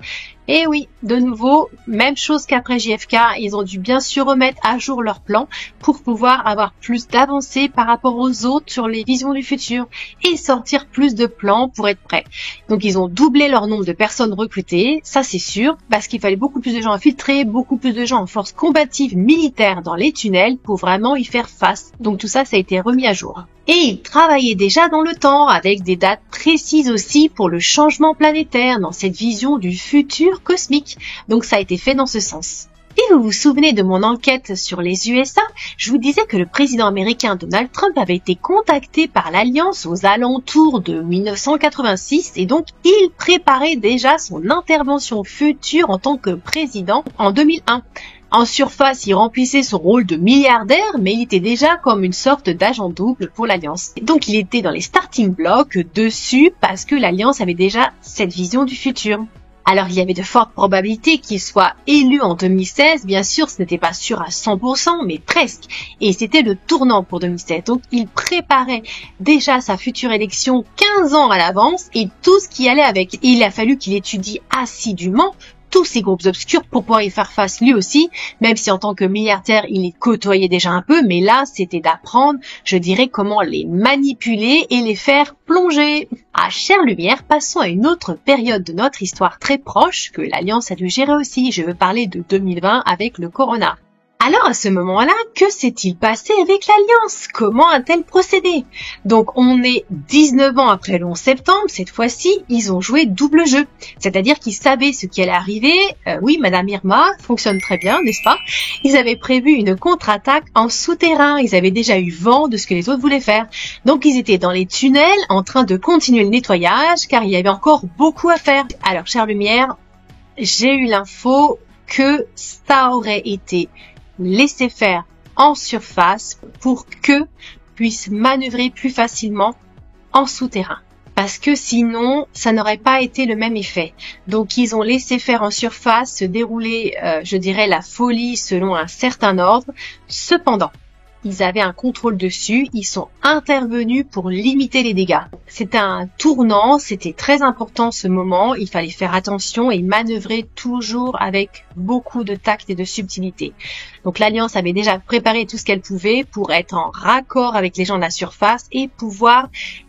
Et oui, de nouveau, même chose qu'après JFK, ils ont dû bien sûr remettre à jour leur plan pour pouvoir avoir plus d'avancées par rapport aux autres sur les visions du futur et sortir plus de plans pour être prêts. Donc ils ont doublé leur nombre de personnes recrutées, ça c'est sûr, parce qu'il fallait beaucoup plus de gens infiltrés, beaucoup plus de gens en force combative militaire dans les tunnels pour vraiment y faire face. Donc tout ça, ça a été remis à jour. Et ils travaillaient déjà dans le temps avec des dates précises aussi pour le changement planétaire dans cette vision du futur cosmique. Donc ça a été fait dans ce sens. Si vous vous souvenez de mon enquête sur les USA, je vous disais que le président américain Donald Trump avait été contacté par l'Alliance aux alentours de 1986 et donc il préparait déjà son intervention future en tant que président en 2001. En surface, il remplissait son rôle de milliardaire, mais il était déjà comme une sorte d'agent double pour l'Alliance. Donc il était dans les starting blocks dessus parce que l'Alliance avait déjà cette vision du futur. Alors il y avait de fortes probabilités qu'il soit élu en 2016, bien sûr ce n'était pas sûr à 100%, mais presque. Et c'était le tournant pour 2016, donc il préparait déjà sa future élection 15 ans à l'avance et tout ce qui allait avec. Il a fallu qu'il étudie assidûment tous ces groupes obscurs pour pouvoir y faire face lui aussi, même si en tant que milliardaire, il les côtoyait déjà un peu, mais là, c'était d'apprendre, je dirais, comment les manipuler et les faire plonger. À chère lumière, passons à une autre période de notre histoire très proche que l'Alliance a dû gérer aussi. Je veux parler de 2020 avec le Corona. Alors à ce moment-là, que s'est-il passé avec l'Alliance? Comment a-t-elle procédé? Donc on est 19 ans après le 11 septembre, cette fois-ci, ils ont joué double jeu. C'est-à-dire qu'ils savaient ce qui allait arriver. Oui, Madame Irma fonctionne très bien, n'est-ce pas? Ils avaient prévu une contre-attaque en souterrain. Ils avaient déjà eu vent de ce que les autres voulaient faire. Donc ils étaient dans les tunnels en train de continuer le nettoyage car il y avait encore beaucoup à faire. Alors, chère lumière, j'ai eu l'info que ça aurait été laisser faire en surface pour que puisse manœuvrer plus facilement en souterrain. Parce que sinon, ça n'aurait pas été le même effet. Donc, ils ont laissé faire en surface se dérouler, je dirais, la folie selon un certain ordre. Cependant, ils avaient un contrôle dessus, ils sont intervenus pour limiter les dégâts. C'était un tournant, c'était très important ce moment, il fallait faire attention et manœuvrer toujours avec beaucoup de tact et de subtilité. Donc l'Alliance avait déjà préparé tout ce qu'elle pouvait pour être en raccord avec les gens de la surface et pouvoir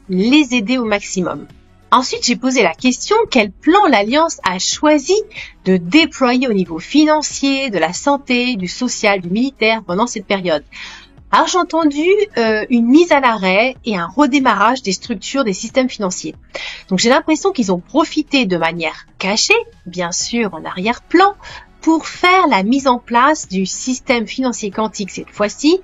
les aider au maximum. Ensuite, j'ai posé la question, quel plan l'Alliance a choisi de déployer au niveau financier, de la santé, du social, du militaire pendant cette période? Alors j'ai entendu une mise à l'arrêt et un redémarrage des structures des systèmes financiers. Donc j'ai l'impression qu'ils ont profité de manière cachée, bien sûr en arrière-plan, pour faire la mise en place du système financier quantique cette fois-ci,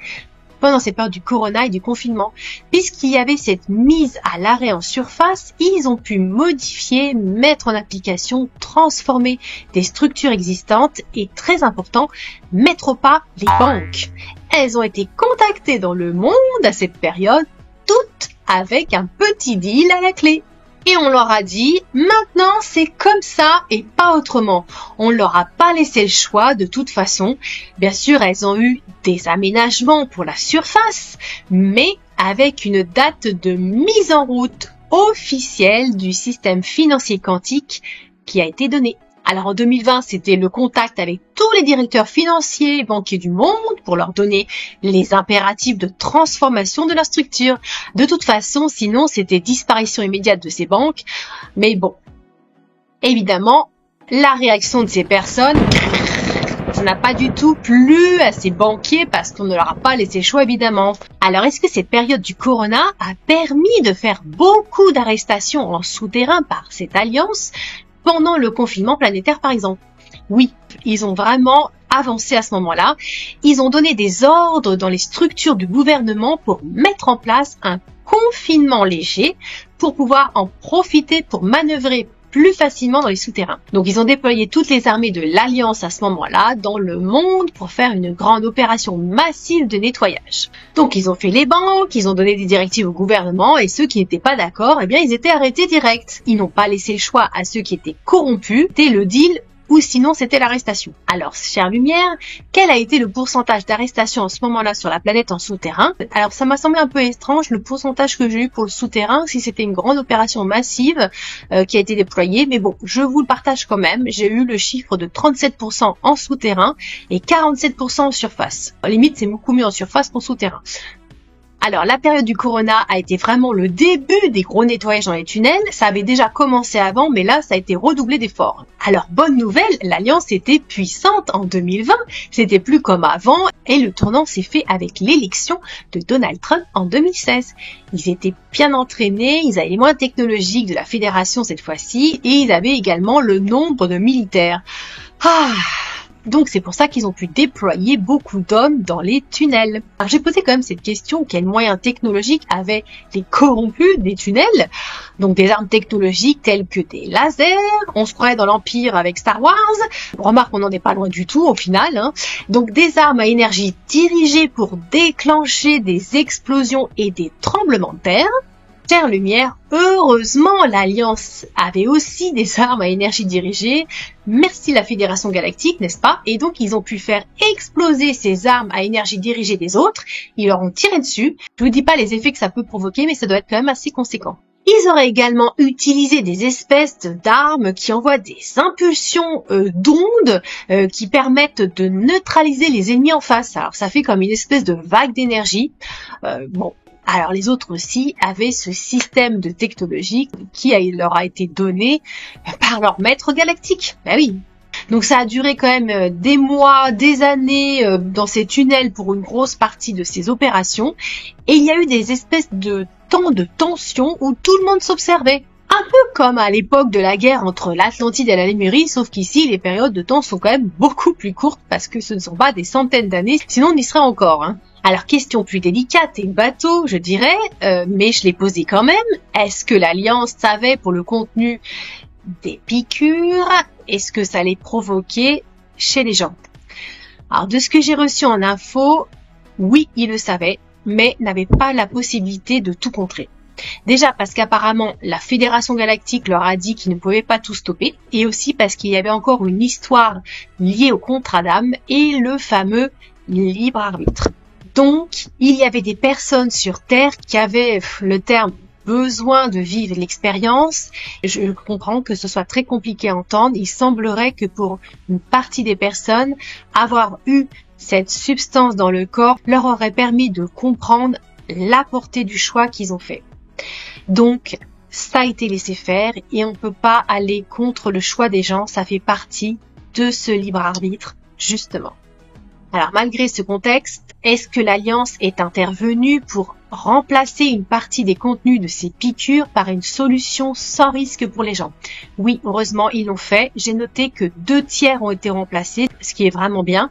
pendant cette période du Corona et du confinement. Puisqu'il y avait cette mise à l'arrêt en surface, ils ont pu modifier, mettre en application, transformer des structures existantes et, très important, mettre au pas les banques. Elles ont été contactées dans le monde à cette période, toutes avec un petit deal à la clé. Et on leur a dit, maintenant c'est comme ça et pas autrement. On leur a pas laissé le choix de toute façon. Bien sûr, elles ont eu des aménagements pour la surface, mais avec une date de mise en route officielle du système financier quantique qui a été donnée. Alors en 2020, c'était le contact avec tous les directeurs financiers et banquiers du monde pour leur donner les impératifs de transformation de la structure. De toute façon, sinon, c'était disparition immédiate de ces banques. Mais bon, évidemment, la réaction de ces personnes, ça n'a pas du tout plu à ces banquiers parce qu'on ne leur a pas laissé le choix, évidemment. Alors, est-ce que cette période du Corona a permis de faire beaucoup d'arrestations en souterrain par cette alliance pendant le confinement planétaire, par exemple? Oui, ils ont vraiment avancé à ce moment-là. Ils ont donné des ordres dans les structures du gouvernement pour mettre en place un confinement léger pour pouvoir en profiter pour manœuvrer plus facilement dans les souterrains. Donc ils ont déployé toutes les armées de l'Alliance à ce moment-là dans le monde pour faire une grande opération massive de nettoyage. Donc ils ont fait les banques, ils ont donné des directives au gouvernement et ceux qui n'étaient pas d'accord, eh bien ils étaient arrêtés direct. Ils n'ont pas laissé le choix à ceux qui étaient corrompus. C'était le deal ou sinon c'était l'arrestation. Alors, chère lumière, quel a été le pourcentage d'arrestation en ce moment-là sur la planète en souterrain? Alors, ça m'a semblé un peu étrange le pourcentage que j'ai eu pour le souterrain, si c'était une grande opération massive qui a été déployée, mais bon, je vous le partage quand même. J'ai eu le chiffre de 37% en souterrain et 47% en surface. Limite, c'est beaucoup mieux en surface qu'en souterrain. Alors, la période du Corona a été vraiment le début des gros nettoyages dans les tunnels. Ça avait déjà commencé avant, mais là, ça a été redoublé d'efforts. Alors, bonne nouvelle, l'Alliance était puissante en 2020. C'était plus comme avant, et le tournant s'est fait avec l'élection de Donald Trump en 2016. Ils étaient bien entraînés, ils avaient les moyens technologiques de la fédération cette fois-ci, et ils avaient également le nombre de militaires. Donc c'est pour ça qu'ils ont pu déployer beaucoup d'hommes dans les tunnels. Alors j'ai posé quand même cette question, quels moyens technologiques avaient les corrompus des tunnels? Donc des armes technologiques telles que des lasers, on se croirait dans l'Empire avec Star Wars, remarque on n'en est pas loin du tout au final, hein. Donc des armes à énergie dirigées pour déclencher des explosions et des tremblements de terre. Chère lumière, heureusement l'Alliance avait aussi des armes à énergie dirigée, merci la Fédération Galactique, n'est-ce pas? Et donc ils ont pu faire exploser ces armes à énergie dirigée des autres, ils leur ont tiré dessus. Je vous dis pas les effets que ça peut provoquer, mais ça doit être quand même assez conséquent. Ils auraient également utilisé des espèces d'armes qui envoient des impulsions d'ondes qui permettent de neutraliser les ennemis en face. Alors ça fait comme une espèce de vague d'énergie. Alors les autres aussi avaient ce système de technologie qui leur a été donné par leur maître galactique. Ben oui. Donc ça a duré quand même des mois, des années dans ces tunnels pour une grosse partie de ces opérations. Et il y a eu des espèces de temps de tension où tout le monde s'observait. Un peu comme à l'époque de la guerre entre l'Atlantide et la Lémurie, sauf qu'ici les périodes de temps sont quand même beaucoup plus courtes parce que ce ne sont pas des centaines d'années, sinon on y serait encore, hein. Alors, question plus délicate et bateau, je dirais, mais je l'ai posée quand même. Est-ce que l'Alliance savait pour le contenu des piqûres? Est-ce que ça les provoquait chez les gens? Alors, de ce que j'ai reçu en info, oui, ils le savaient, mais n'avaient pas la possibilité de tout contrer. Déjà parce qu'apparemment la Fédération Galactique leur a dit qu'ils ne pouvaient pas tout stopper, et aussi parce qu'il y avait encore une histoire liée au contrat d'âme et le fameux libre arbitre. Donc, il y avait des personnes sur Terre qui avaient le terme besoin de vivre l'expérience. Je comprends que ce soit très compliqué à entendre. Il semblerait que pour une partie des personnes, avoir eu cette substance dans le corps leur aurait permis de comprendre la portée du choix qu'ils ont fait. Donc, ça a été laissé faire et on ne peut pas aller contre le choix des gens. Ça fait partie de ce libre arbitre, justement. Alors malgré ce contexte, est-ce que l'Alliance est intervenue pour remplacer une partie des contenus de ces piqûres par une solution sans risque pour les gens? Oui, heureusement, ils l'ont fait. J'ai noté que 2/3 ont été remplacés, ce qui est vraiment bien.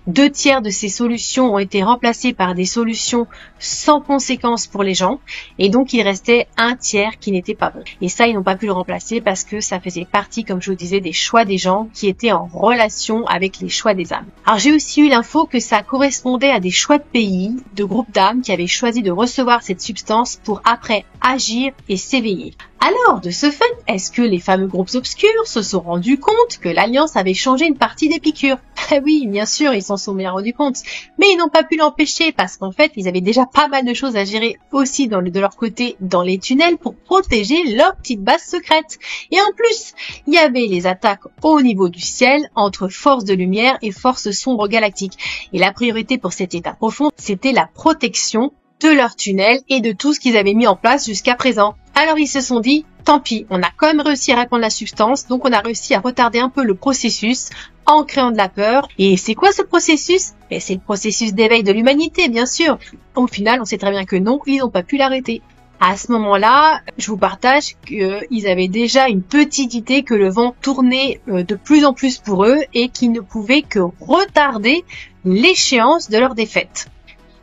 2/3 de ces solutions ont été remplacées par des solutions sans conséquences pour les gens. Et donc, il restait 1/3 qui n'était pas bon. Et ça, ils n'ont pas pu le remplacer parce que ça faisait partie, comme je vous disais, des choix des gens qui étaient en relation avec les choix des âmes. Alors, j'ai aussi eu l'info que ça correspondait à des choix de pays, de groupes d'âmes qui avaient choisi de recevoir cette substance pour après agir et s'éveiller. Alors, de ce fait, est-ce que les fameux groupes obscurs se sont rendus compte que l'Alliance avait changé une partie des piqûres? Oui, bien sûr, ils s'en sont bien rendus compte. Mais ils n'ont pas pu l'empêcher parce qu'en fait, ils avaient déjà pas mal de choses à gérer aussi de leur côté dans les tunnels pour protéger leur petite base secrète. Et en plus, il y avait les attaques au niveau du ciel entre forces de lumière et forces sombres galactiques. Et la priorité pour cet état profond, c'était la protection de leur tunnel et de tout ce qu'ils avaient mis en place jusqu'à présent. Alors ils se sont dit, tant pis, on a quand même réussi à répandre la substance, donc on a réussi à retarder un peu le processus en créant de la peur. Et c'est quoi ce processus? C'est le processus d'éveil de l'humanité, bien sûr. Au final, on sait très bien que non, ils n'ont pas pu l'arrêter. À ce moment-là, je vous partage qu'ils avaient déjà une petite idée que le vent tournait de plus en plus pour eux et qu'ils ne pouvaient que retarder l'échéance de leur défaite.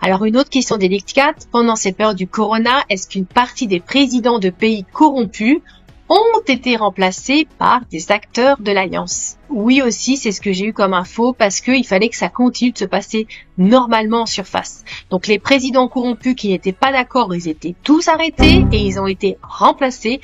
Alors une autre question délicate, pendant cette période du Corona, est-ce qu'une partie des présidents de pays corrompus ont été remplacés par des acteurs de l'Alliance? Oui aussi, c'est ce que j'ai eu comme info parce qu'il fallait que ça continue de se passer normalement en surface. Donc les présidents corrompus qui n'étaient pas d'accord, ils étaient tous arrêtés et ils ont été remplacés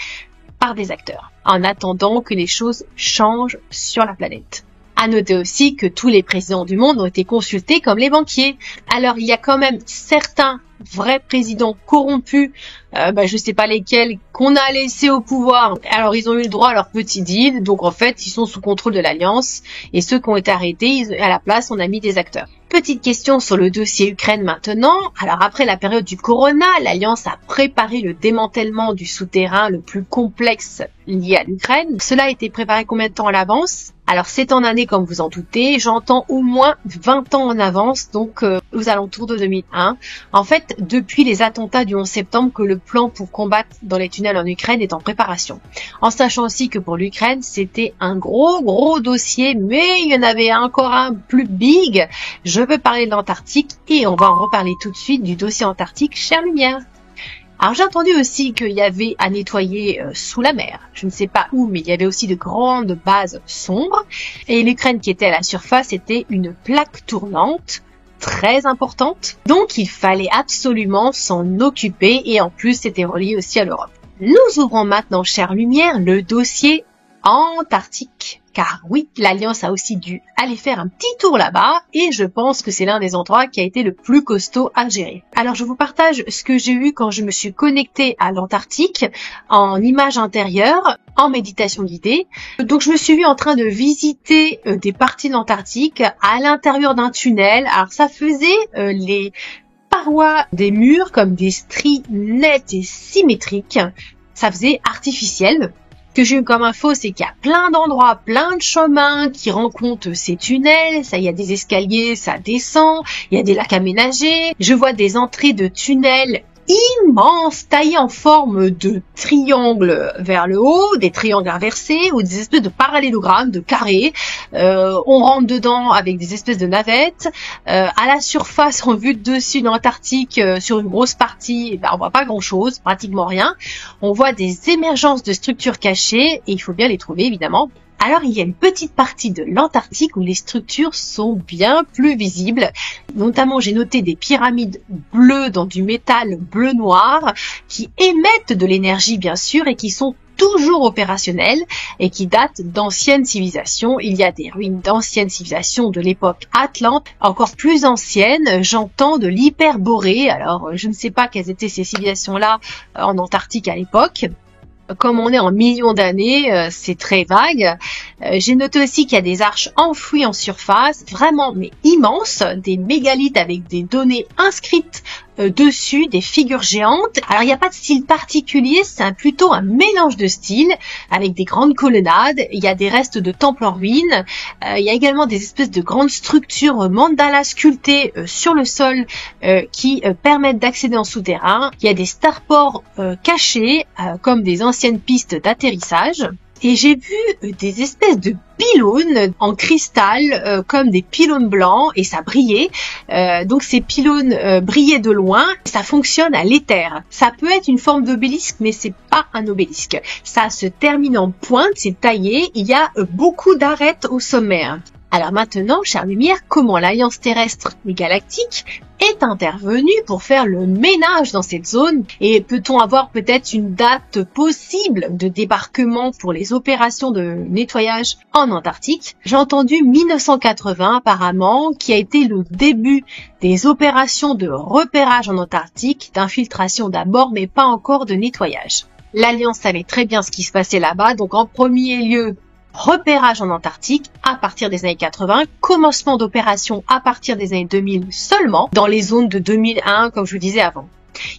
par des acteurs. en attendant que les choses changent sur la planète. À noter aussi que tous les présidents du monde ont été consultés comme les banquiers. Alors il y a quand même certains vrais présidents corrompus, je sais pas lesquels, qu'on a laissés au pouvoir. Alors ils ont eu le droit à leur petit deal, donc en fait ils sont sous contrôle de l'Alliance, et ceux qui ont été arrêtés, à la place on a mis des acteurs. Petite question sur le dossier Ukraine maintenant. Alors après la période du Corona, l'Alliance a préparé le démantèlement du souterrain le plus complexe lié à l'Ukraine. Cela a été préparé combien de temps à l'avance? Alors c'est en année comme vous en doutez, j'entends au moins 20 ans en avance, donc aux alentours de 2001. En fait, depuis les attentats du 11 septembre que le plan pour combattre dans les tunnels en Ukraine est en préparation. En sachant aussi que pour l'Ukraine, c'était un gros dossier, mais il y en avait encore un plus big. Je veux parler de l'Antarctique et on va en reparler tout de suite du dossier Antarctique Chère Lumière. Alors j'ai entendu aussi qu'il y avait à nettoyer sous la mer. Je ne sais pas où, mais il y avait aussi de grandes bases sombres. Et l'Ukraine qui était à la surface était une plaque tournante très importante. Donc il fallait absolument s'en occuper et en plus c'était relié aussi à l'Europe. Nous ouvrons maintenant, chère lumière, le dossier Antarctique. Car oui, l'Alliance a aussi dû aller faire un petit tour là-bas et je pense que c'est l'un des endroits qui a été le plus costaud à gérer. Alors je vous partage ce que j'ai eu quand je me suis connectée à l'Antarctique en image intérieure, en méditation guidée. Donc je me suis vue en train de visiter des parties de l'Antarctique à l'intérieur d'un tunnel. Alors ça faisait les parois des murs comme des stries nettes et symétriques. Ça faisait artificiel. Ce que j'ai eu comme info, c'est qu'il y a plein d'endroits, plein de chemins qui rencontrent ces tunnels. Ça, il y a des escaliers, ça descend. Il y a des lacs aménagés. Je vois des entrées de tunnels immenses, taillés en forme de triangle vers le haut, des triangles inversés ou des espèces de parallélogrammes, de carrés. On rentre dedans avec des espèces de navettes. À la surface, en vue de dessus de l'Antarctique, sur une grosse partie, on voit pas grand-chose, pratiquement rien. On voit des émergences de structures cachées et il faut bien les trouver évidemment. Alors il y a une petite partie de l'Antarctique où les structures sont bien plus visibles. Notamment j'ai noté des pyramides bleues dans du métal bleu-noir qui émettent de l'énergie bien sûr et qui sont toujours opérationnelles et qui datent d'anciennes civilisations. Il y a des ruines d'anciennes civilisations de l'époque Atlante, encore plus anciennes, j'entends de l'Hyperborée. Alors je ne sais pas quelles étaient ces civilisations-là en Antarctique à l'époque. Comme on est en millions d'années, c'est très vague. J'ai noté aussi qu'il y a des arches enfouies en surface, vraiment mais immenses, des mégalithes avec des données inscrites dessus, des figures géantes. Alors il n'y a pas de style particulier, c'est plutôt un mélange de styles avec des grandes colonnades. Il y a des restes de temples en ruine. Il y a également des espèces de grandes structures mandala sculptées sur le sol qui permettent d'accéder en souterrain. Il y a des starports cachés comme des anciennes pistes d'atterrissage. Et j'ai vu des espèces de pylônes en cristal, comme des pylônes blancs, et ça brillait. Donc ces pylônes brillaient de loin. Ça fonctionne à l'éther. Ça peut être une forme d'obélisque, mais c'est pas un obélisque. Ça se termine en pointe, c'est taillé. Il y a beaucoup d'arêtes au sommet. Alors maintenant, chère lumière, comment l'Alliance terrestre et galactique est intervenue pour faire le ménage dans cette zone? Et peut-on avoir peut-être une date possible de débarquement pour les opérations de nettoyage en Antarctique? J'ai entendu 1980 apparemment, qui a été le début des opérations de repérage en Antarctique, d'infiltration d'abord, mais pas encore de nettoyage. L'Alliance savait très bien ce qui se passait là-bas, donc en premier lieu, repérage en Antarctique à partir des années 80, commencement d'opération à partir des années 2000 seulement, dans les zones de 2001, comme je vous disais avant.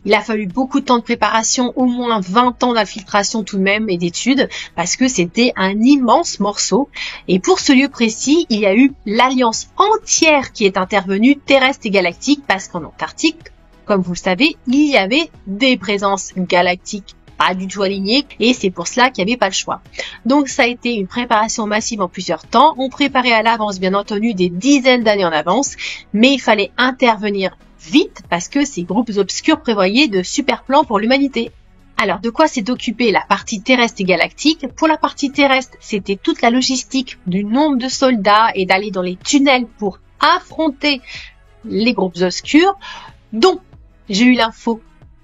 Il a fallu beaucoup de temps de préparation, au moins 20 ans d'infiltration tout de même et d'études, parce que c'était un immense morceau. Et pour ce lieu précis, il y a eu l'Alliance entière qui est intervenue, terrestre et galactique, parce qu'en Antarctique, comme vous le savez, il y avait des présences galactiques pas du tout aligné et c'est pour cela qu'il n'y avait pas le choix. Donc ça a été une préparation massive en plusieurs temps. On préparait à l'avance bien entendu des dizaines d'années en avance, mais il fallait intervenir vite parce que ces groupes obscurs prévoyaient de super plans pour l'humanité. Alors de quoi s'est occupée la partie terrestre et galactique? Pour la partie terrestre, c'était toute la logistique du nombre de soldats et d'aller dans les tunnels pour affronter les groupes obscurs. Donc j'ai eu l'info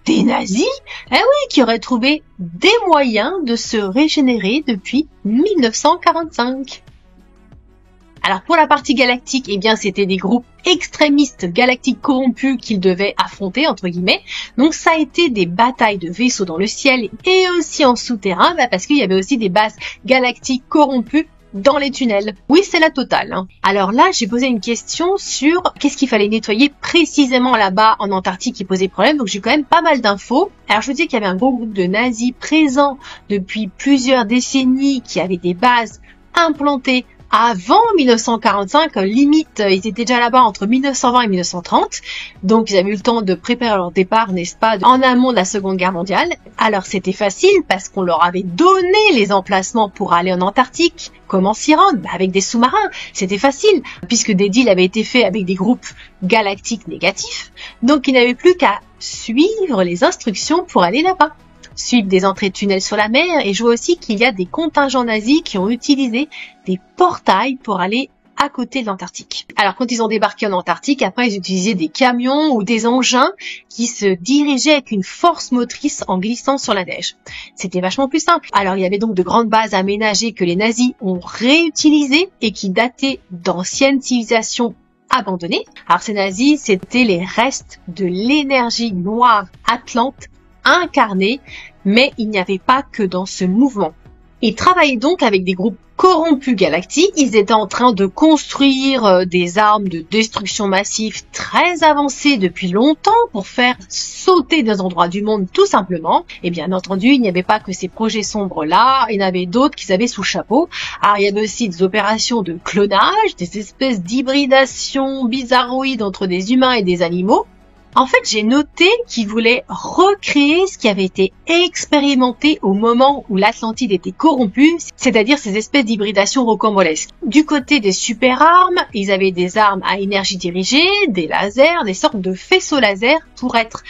Des nazis? Eh oui, qui auraient trouvé des moyens de se régénérer depuis 1945. Alors pour la partie galactique, eh bien c'était des groupes extrémistes galactiques corrompus qu'ils devaient affronter, entre guillemets. Donc ça a été des batailles de vaisseaux dans le ciel et aussi en souterrain, parce qu'il y avait aussi des bases galactiques corrompues dans les tunnels. Oui, c'est la totale. Alors là, j'ai posé une question sur qu'est-ce qu'il fallait nettoyer précisément là-bas en Antarctique qui posait problème. Donc j'ai quand même pas mal d'infos. Alors je vous dis qu'il y avait un gros groupe de nazis présents depuis plusieurs décennies qui avaient des bases implantées avant 1945, limite, ils étaient déjà là-bas entre 1920 et 1930, donc ils avaient eu le temps de préparer leur départ, n'est-ce pas, en amont de la Seconde Guerre mondiale. Alors c'était facile parce qu'on leur avait donné les emplacements pour aller en Antarctique. Comment s'y rendre? Avec des sous-marins, c'était facile, puisque des deals avaient été faits avec des groupes galactiques négatifs, donc ils n'avaient plus qu'à suivre les instructions pour aller là-bas. Suivre des entrées de tunnels sur la mer, et je vois aussi qu'il y a des contingents nazis qui ont utilisé des portails pour aller à côté de l'Antarctique. Alors quand ils ont débarqué en Antarctique, après ils utilisaient des camions ou des engins qui se dirigeaient avec une force motrice en glissant sur la neige. C'était vachement plus simple. Alors il y avait donc de grandes bases aménagées que les nazis ont réutilisées et qui dataient d'anciennes civilisations abandonnées. Alors ces nazis, c'était les restes de l'énergie noire atlante incarnés, mais il n'y avait pas que dans ce mouvement. Ils travaillaient donc avec des groupes corrompus galactiques. Ils étaient en train de construire des armes de destruction massive très avancées depuis longtemps pour faire sauter des endroits du monde tout simplement. Et bien entendu, il n'y avait pas que ces projets sombres-là, il y en avait d'autres qu'ils avaient sous chapeau. Alors il y avait aussi des opérations de clonage, des espèces d'hybridation bizarroïdes entre des humains et des animaux. En fait, j'ai noté qu'ils voulaient recréer ce qui avait été expérimenté au moment où l'Atlantide était corrompue, c'est-à-dire ces espèces d'hybridation rocambolesques. Du côté des super-armes, ils avaient des armes à énergie dirigée, des lasers, des sortes de faisceaux laser pour être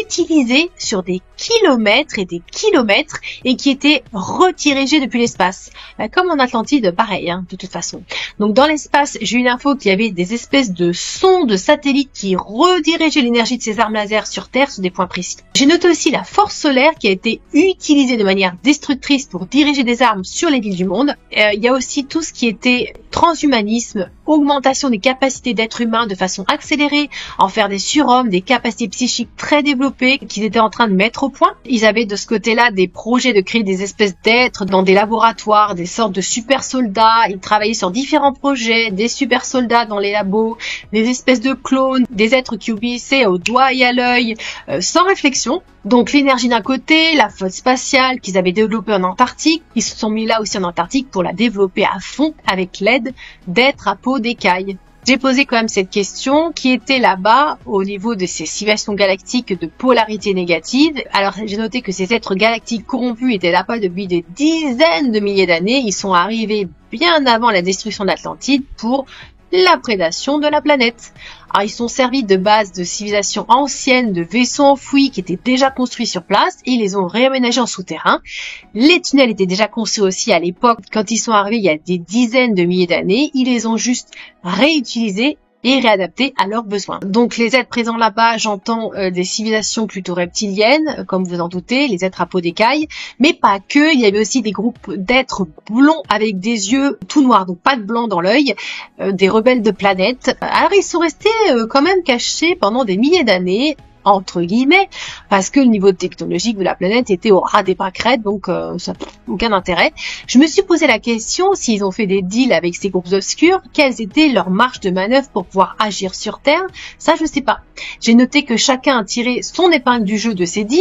utilisés sur des kilomètres et des kilomètres et qui étaient redirigés depuis l'espace. Comme en Atlantide, pareil, de toute façon. Donc dans l'espace, j'ai eu l'info qu'il y avait des espèces de sondes satellites qui redirigeaient l'énergie de ces armes laser sur Terre sur des points précis. J'ai noté aussi la force solaire qui a été utilisée de manière destructrice pour diriger des armes sur les villes du monde. Il y a aussi tout ce qui était transhumanisme, augmentation des capacités d'êtres humains de façon accélérée, en faire des surhommes, des capacités psychiques très développées qu'ils étaient en train de mettre au point. Ils avaient de ce côté-là des projets de créer des espèces d'êtres dans des laboratoires, des sortes de super soldats. Ils travaillaient sur différents projets, des super soldats dans les labos, des espèces de clones, des êtres qui obéissaient au doigt et à l'œil, sans réflexion. Donc l'énergie d'un côté, la flotte spatiale qu'ils avaient développée en Antarctique, ils se sont mis là aussi en Antarctique pour la développer à fond avec l'aide d'êtres à peau d'écaille. J'ai posé quand même cette question qui était là-bas au niveau de ces civilisations galactiques de polarité négative. Alors j'ai noté que ces êtres galactiques corrompus étaient là-bas depuis des dizaines de milliers d'années. Ils sont arrivés bien avant la destruction de l'Atlantide pour la prédation de la planète. Alors, ils sont servis de base de civilisations anciennes, de vaisseaux enfouis qui étaient déjà construits sur place et ils les ont réaménagés en souterrain. Les tunnels étaient déjà construits aussi à l'époque quand ils sont arrivés il y a des dizaines de milliers d'années. Ils les ont juste réutilisés et réadaptés à leurs besoins. Donc les êtres présents là-bas, j'entends des civilisations plutôt reptiliennes, comme vous en doutez, les êtres à peau d'écaille, mais pas que, il y avait aussi des groupes d'êtres blonds avec des yeux tout noirs, donc pas de blanc dans l'œil, des rebelles de planètes. Alors ils sont restés quand même cachés pendant des milliers d'années, entre guillemets, parce que le niveau technologique de la planète était au ras des pâquerettes, donc ça n'a aucun intérêt. Je me suis posé la question s'ils ont fait des deals avec ces groupes obscurs, quelles étaient leurs marges de manœuvre pour pouvoir agir sur Terre. Ça, je sais pas. J'ai noté que chacun a tiré son épingle du jeu de ces deals.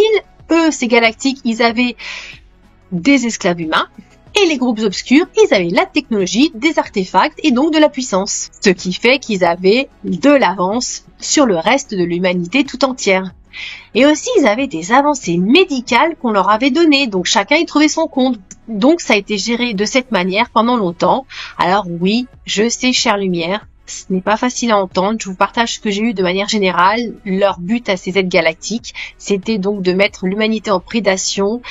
Eux, ces galactiques, ils avaient des esclaves humains. Et les groupes obscurs, ils avaient la technologie, des artefacts et donc de la puissance. Ce qui fait qu'ils avaient de l'avance sur le reste de l'humanité tout entière. Et aussi, ils avaient des avancées médicales qu'on leur avait données, donc chacun y trouvait son compte. Donc ça a été géré de cette manière pendant longtemps. Alors oui, je sais, chère lumière, ce n'est pas facile à entendre, je vous partage ce que j'ai eu de manière générale. Leur but à ces êtres galactiques, c'était donc de mettre l'humanité en prédation,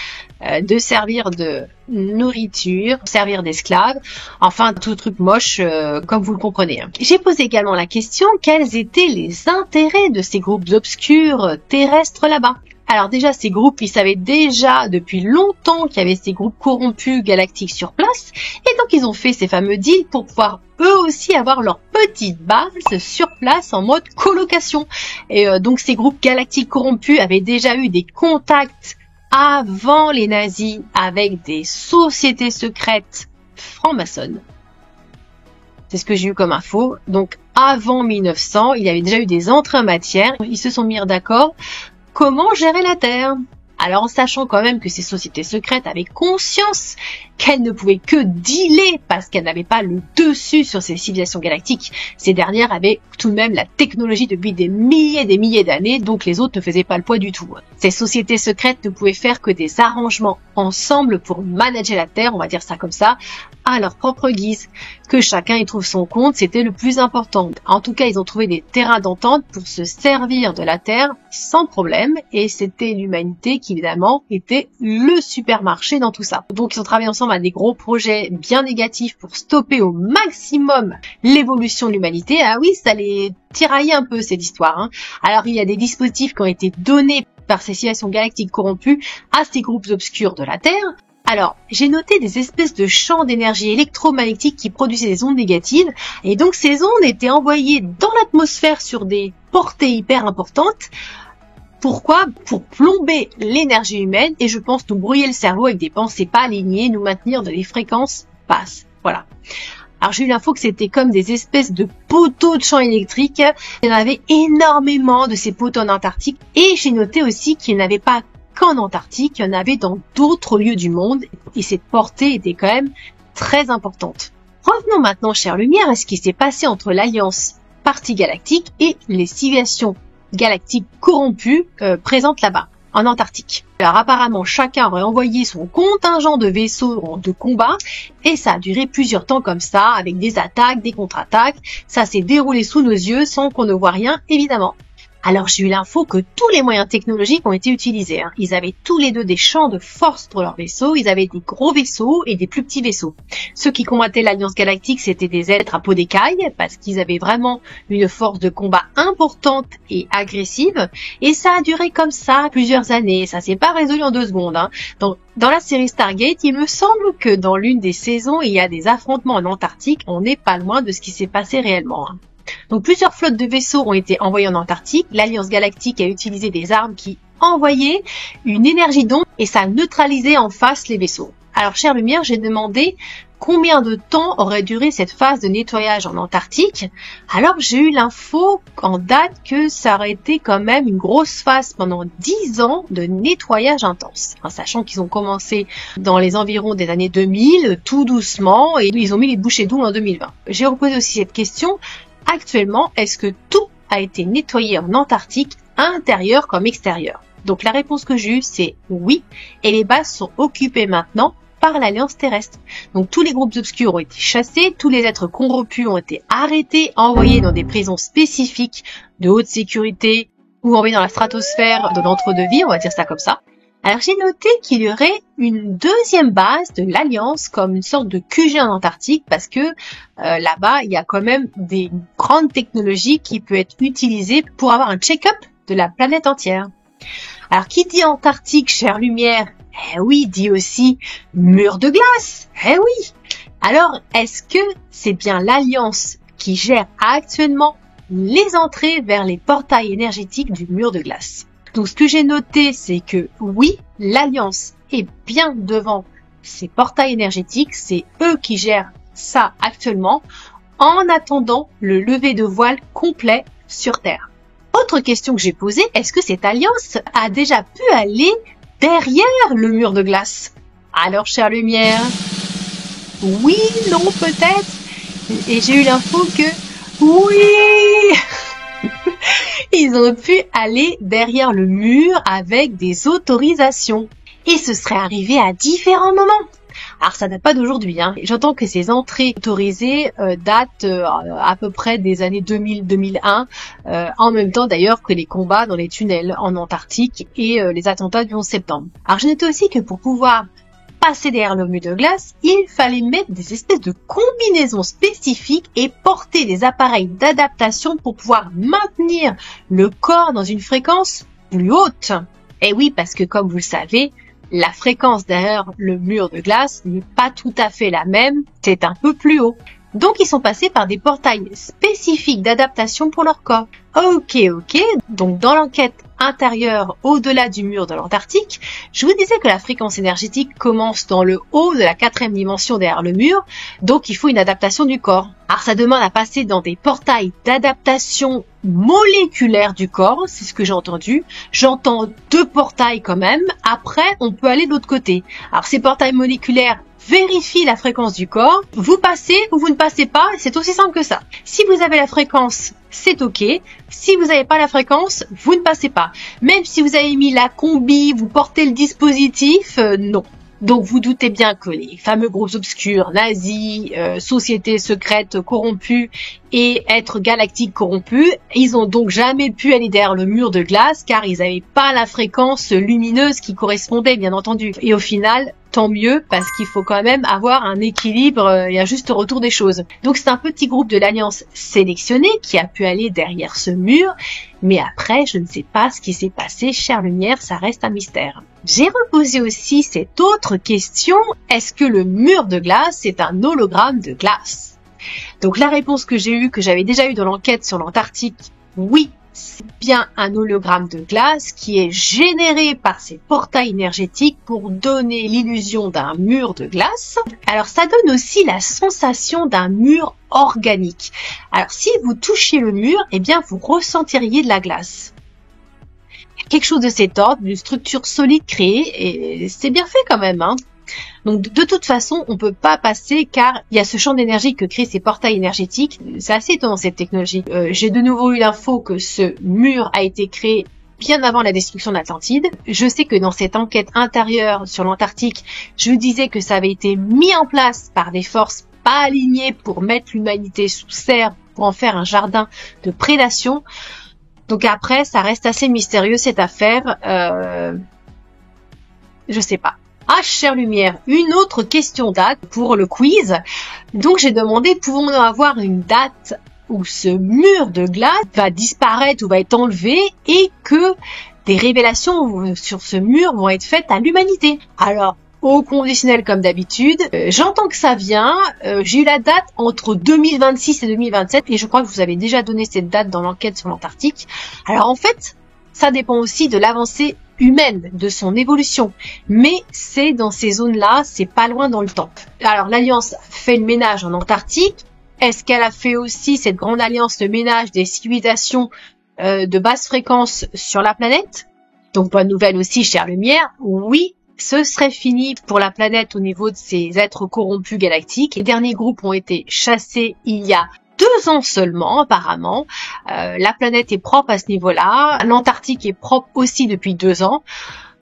de servir de nourriture, servir d'esclaves, enfin tout truc moche comme vous le comprenez. J'ai posé également la question, quels étaient les intérêts de ces groupes obscurs terrestres là-bas? Alors déjà, ces groupes, ils savaient déjà depuis longtemps qu'il y avait ces groupes corrompus galactiques sur place, et donc ils ont fait ces fameux deals pour pouvoir eux aussi avoir leur petite base sur place en mode colocation. Et donc ces groupes galactiques corrompus avaient déjà eu des contacts avant les nazis avec des sociétés secrètes franc-maçonnes. C'est ce que j'ai eu comme info. Donc avant 1900, il y avait déjà eu des entrées en matière. Ils se sont mis d'accord comment gérer la Terre. Alors en sachant quand même que ces sociétés secrètes avaient conscience qu'elles ne pouvaient que dealer parce qu'elles n'avaient pas le dessus sur ces civilisations galactiques. Ces dernières avaient tout de même la technologie depuis des milliers d'années, donc les autres ne faisaient pas le poids du tout. Ces sociétés secrètes ne pouvaient faire que des arrangements ensemble pour manager la Terre, on va dire ça comme ça, à leur propre guise. Que chacun y trouve son compte, c'était le plus important. En tout cas, ils ont trouvé des terrains d'entente pour se servir de la Terre sans problème, et c'était l'humanité qui évidemment était le supermarché dans tout ça. Donc ils ont travaillé ensemble à des gros projets bien négatifs pour stopper au maximum l'évolution de l'humanité. Ah oui, ça les tiraillait un peu cette histoire, hein. Alors il y a des dispositifs qui ont été donnés par ces civilisations galactiques corrompues à ces groupes obscurs de la Terre. Alors, j'ai noté des espèces de champs d'énergie électromagnétique qui produisaient des ondes négatives, et donc ces ondes étaient envoyées dans l'atmosphère sur des portées hyper importantes. Pourquoi? Pour plomber l'énergie humaine et je pense nous brouiller le cerveau avec des pensées pas alignées, nous maintenir dans les fréquences basses. Voilà. Alors j'ai eu l'info que c'était comme des espèces de poteaux de champs électriques. Il y en avait énormément de ces poteaux en Antarctique et j'ai noté aussi qu'il n'y en avait pas qu'en Antarctique, il y en avait dans d'autres lieux du monde et cette portée était quand même très importante. Revenons maintenant, chère lumière, à ce qui s'est passé entre l'Alliance Partie Galactique et les civilisations galactiques corrompues présentes là-bas, en Antarctique. Alors apparemment, chacun aurait envoyé son contingent de vaisseaux de combat et ça a duré plusieurs temps comme ça, avec des attaques, des contre-attaques. Ça s'est déroulé sous nos yeux sans qu'on ne voit rien, évidemment. Alors j'ai eu l'info que tous les moyens technologiques ont été utilisés. Ils avaient tous les deux des champs de force pour leurs vaisseaux. Ils avaient des gros vaisseaux et des plus petits vaisseaux. Ceux qui combattaient l'Alliance Galactique, c'était des êtres à peau d'écaille parce qu'ils avaient vraiment une force de combat importante et agressive. Et ça a duré comme ça plusieurs années. Ça s'est pas résolu en 2 secondes. Donc, dans la série Stargate, il me semble que dans l'une des saisons, il y a des affrontements en Antarctique. On n'est pas loin de ce qui s'est passé réellement. Donc plusieurs flottes de vaisseaux ont été envoyées en Antarctique. L'Alliance Galactique a utilisé des armes qui envoyaient une énergie d'onde et ça neutralisait en face les vaisseaux. Alors chère lumière, j'ai demandé combien de temps aurait duré cette phase de nettoyage en Antarctique. Alors j'ai eu l'info en date que ça aurait été quand même une grosse phase pendant 10 ans de nettoyage intense. En sachant qu'ils ont commencé dans les environs des années 2000, tout doucement, et ils ont mis les bouchées doubles en 2020. J'ai reposé aussi cette question. Actuellement, est-ce que tout a été nettoyé en Antarctique, intérieur comme extérieur? Donc la réponse que j'ai eue, c'est oui, et les bases sont occupées maintenant par l'Alliance terrestre. Donc tous les groupes obscurs ont été chassés, tous les êtres corrompus ont été arrêtés, envoyés dans des prisons spécifiques de haute sécurité ou envoyés dans la stratosphère de l'entre-deux-vie, on va dire ça comme ça. Alors j'ai noté qu'il y aurait une deuxième base de l'Alliance comme une sorte de QG en Antarctique parce que là-bas il y a quand même des grandes technologies qui peuvent être utilisées pour avoir un check-up de la planète entière. Alors qui dit Antarctique, chère lumière, eh oui, dit aussi mur de glace, eh oui. Alors est-ce que c'est bien l'Alliance qui gère actuellement les entrées vers les portails énergétiques du mur de glace? Donc ce que j'ai noté, c'est que oui, l'Alliance est bien devant ces portails énergétiques, c'est eux qui gèrent ça actuellement, en attendant le lever de voile complet sur Terre. Autre question que j'ai posée, est-ce que cette alliance a déjà pu aller derrière le mur de glace? Alors, chère lumière, oui, non, peut-être. Et j'ai eu l'info que oui, ils ont pu aller derrière le mur avec des autorisations. Et ce serait arrivé à différents moments. Alors ça date pas d'aujourd'hui, J'entends que ces entrées autorisées datent à peu près des années 2000-2001, en même temps d'ailleurs que les combats dans les tunnels en Antarctique et les attentats du 11 septembre. Alors j'ai noté aussi que pour pouvoir passer derrière le mur de glace, il fallait mettre des espèces de combinaisons spécifiques et porter des appareils d'adaptation pour pouvoir maintenir le corps dans une fréquence plus haute. Et oui, parce que comme vous le savez, la fréquence derrière le mur de glace n'est pas tout à fait la même, c'est un peu plus haut. Donc ils sont passés par des portails spécifiques d'adaptation pour leur corps. Ok, donc dans l'enquête intérieure au-delà du mur de l'Antarctique, je vous disais que la fréquence énergétique commence dans le haut de la 4e dimension derrière le mur, donc il faut une adaptation du corps. Alors ça demande à passer dans des portails d'adaptation moléculaire du corps, c'est ce que j'ai entendu. J'entends 2 portails quand même, après on peut aller de l'autre côté. Alors ces portails moléculaires vérifient la fréquence du corps, vous passez ou vous ne passez pas, c'est aussi simple que ça. Si vous avez la fréquence, c'est ok. Si vous n'avez pas la fréquence, vous ne passez pas. Même si vous avez mis la combi, vous portez le dispositif, non. Donc vous doutez bien que les fameux groupes obscurs, nazis, sociétés secrètes corrompues et êtres galactiques corrompus, ils ont donc jamais pu aller derrière le mur de glace car ils n'avaient pas la fréquence lumineuse qui correspondait, bien entendu. Et au final, tant mieux parce qu'il faut quand même avoir un équilibre et un juste retour des choses. Donc c'est un petit groupe de l'Alliance sélectionné qui a pu aller derrière ce mur, mais après je ne sais pas ce qui s'est passé, chère lumière, ça reste un mystère. J'ai reposé aussi cette autre question, est-ce que le mur de glace est un hologramme de glace? Donc la réponse que j'ai eue, que j'avais déjà eue dans l'enquête sur l'Antarctique, oui, c'est bien un hologramme de glace qui est généré par ces portails énergétiques pour donner l'illusion d'un mur de glace. Alors ça donne aussi la sensation d'un mur organique. Alors si vous touchiez le mur, eh bien vous ressentiriez de la glace. Quelque chose de cet ordre, une structure solide créée, et c'est bien fait quand même, hein. Donc de toute façon, on peut pas passer car il y a ce champ d'énergie que créent ces portails énergétiques. C'est assez étonnant cette technologie. J'ai de nouveau eu l'info que ce mur a été créé bien avant la destruction d'Atlantide. Je sais que dans cette enquête intérieure sur l'Antarctique, je vous disais que ça avait été mis en place par des forces pas alignées pour mettre l'humanité sous serre, pour en faire un jardin de prédation. Donc après, ça reste assez mystérieux cette affaire. Je sais pas. Ah, chère lumière, une autre question date pour le quiz. Donc j'ai demandé, pouvons-nous avoir une date où ce mur de glace va disparaître ou va être enlevé et que des révélations sur ce mur vont être faites à l'humanité? Alors, au conditionnel comme d'habitude, j'entends que ça vient. J'ai eu la date entre 2026 et 2027 et je crois que vous avez déjà donné cette date dans l'enquête sur l'Antarctique. Alors en fait, ça dépend aussi de l'avancée humaine, de son évolution. Mais c'est dans ces zones-là, c'est pas loin dans le temps. Alors l'Alliance fait le ménage en Antarctique. Est-ce qu'elle a fait aussi cette grande alliance de ménage des civilisations de basse fréquence sur la planète? Donc bonne nouvelle aussi, chère lumière, oui, ce serait fini pour la planète au niveau de ces êtres corrompus galactiques. Les derniers groupes ont été chassés il y a 2 ans seulement, apparemment. La planète est propre à ce niveau-là. L'Antarctique est propre aussi depuis 2 ans.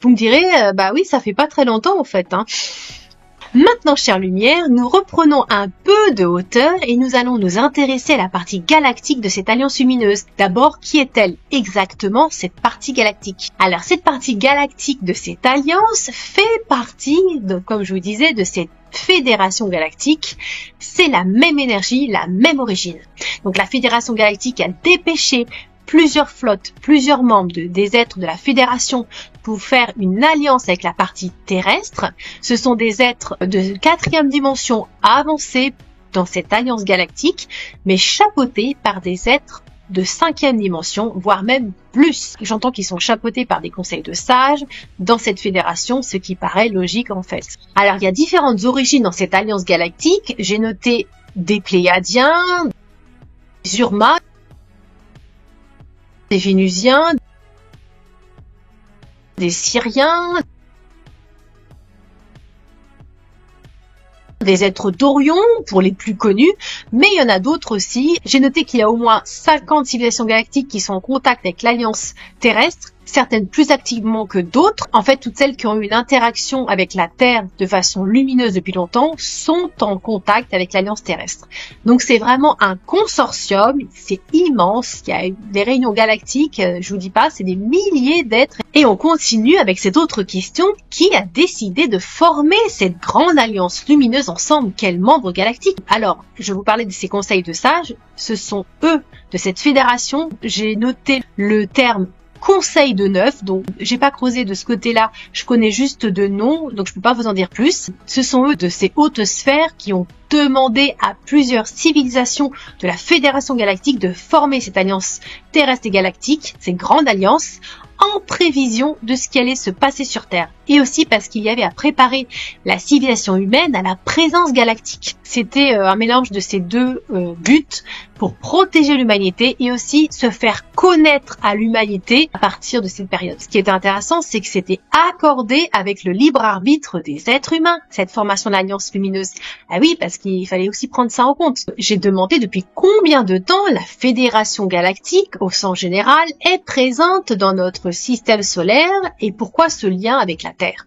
Vous me direz, bah oui, ça fait pas très longtemps en fait, hein. Maintenant, chère lumière, nous reprenons un peu de hauteur et nous allons nous intéresser à la partie galactique de cette alliance lumineuse. D'abord, qui est-elle exactement, cette partie galactique? Alors, cette partie galactique de cette alliance fait partie, comme je vous disais, de cette fédération galactique. C'est la même énergie, la même origine. Donc, la fédération galactique a dépêché plusieurs flottes, plusieurs membres des êtres de la fédération pour faire une alliance avec la partie terrestre. Ce sont des êtres de 4e dimension avancés dans cette alliance galactique, mais chapeautés par des êtres de 5e dimension, voire même plus. J'entends qu'ils sont chapeautés par des conseils de sages dans cette fédération, ce qui paraît logique en fait. Alors il y a différentes origines dans cette alliance galactique. J'ai noté des Pléiadiens, des Urma, des Vénusiens, des Syriens, des êtres d'Orion pour les plus connus, mais il y en a d'autres aussi. J'ai noté qu'il y a au moins 50 civilisations galactiques qui sont en contact avec l'Alliance terrestre, certaines plus activement que d'autres. En fait, toutes celles qui ont eu une interaction avec la Terre de façon lumineuse depuis longtemps sont en contact avec l'Alliance terrestre. Donc c'est vraiment un consortium, c'est immense, il y a des réunions galactiques, je vous dis pas, c'est des milliers d'êtres. Et on continue avec cette autre question, qui a décidé de former cette grande alliance lumineuse ensemble? Quels membres galactiques? Alors, je vous parlais de ces conseils de sages, ce sont eux, de cette fédération. J'ai noté le terme conseils de neuf, donc j'ai pas creusé de ce côté-là, je connais juste de nom, donc je peux pas vous en dire plus. Ce sont eux de ces hautes sphères qui ont demandé à plusieurs civilisations de la Fédération Galactique de former cette alliance terrestre et galactique, cette grande alliance, en prévision de ce qui allait se passer sur Terre. Et aussi parce qu'il y avait à préparer la civilisation humaine à la présence galactique. C'était un mélange de ces deux buts pour protéger l'humanité et aussi se faire connaître à l'humanité à partir de cette période. Ce qui était intéressant, c'est que c'était accordé avec le libre arbitre des êtres humains, cette formation de l'Alliance lumineuse. Ah oui, parce qu'il fallait aussi prendre ça en compte. J'ai demandé depuis combien de temps la Fédération Galactique, au sens général, est présente dans notre système solaire et pourquoi ce lien avec la Terre.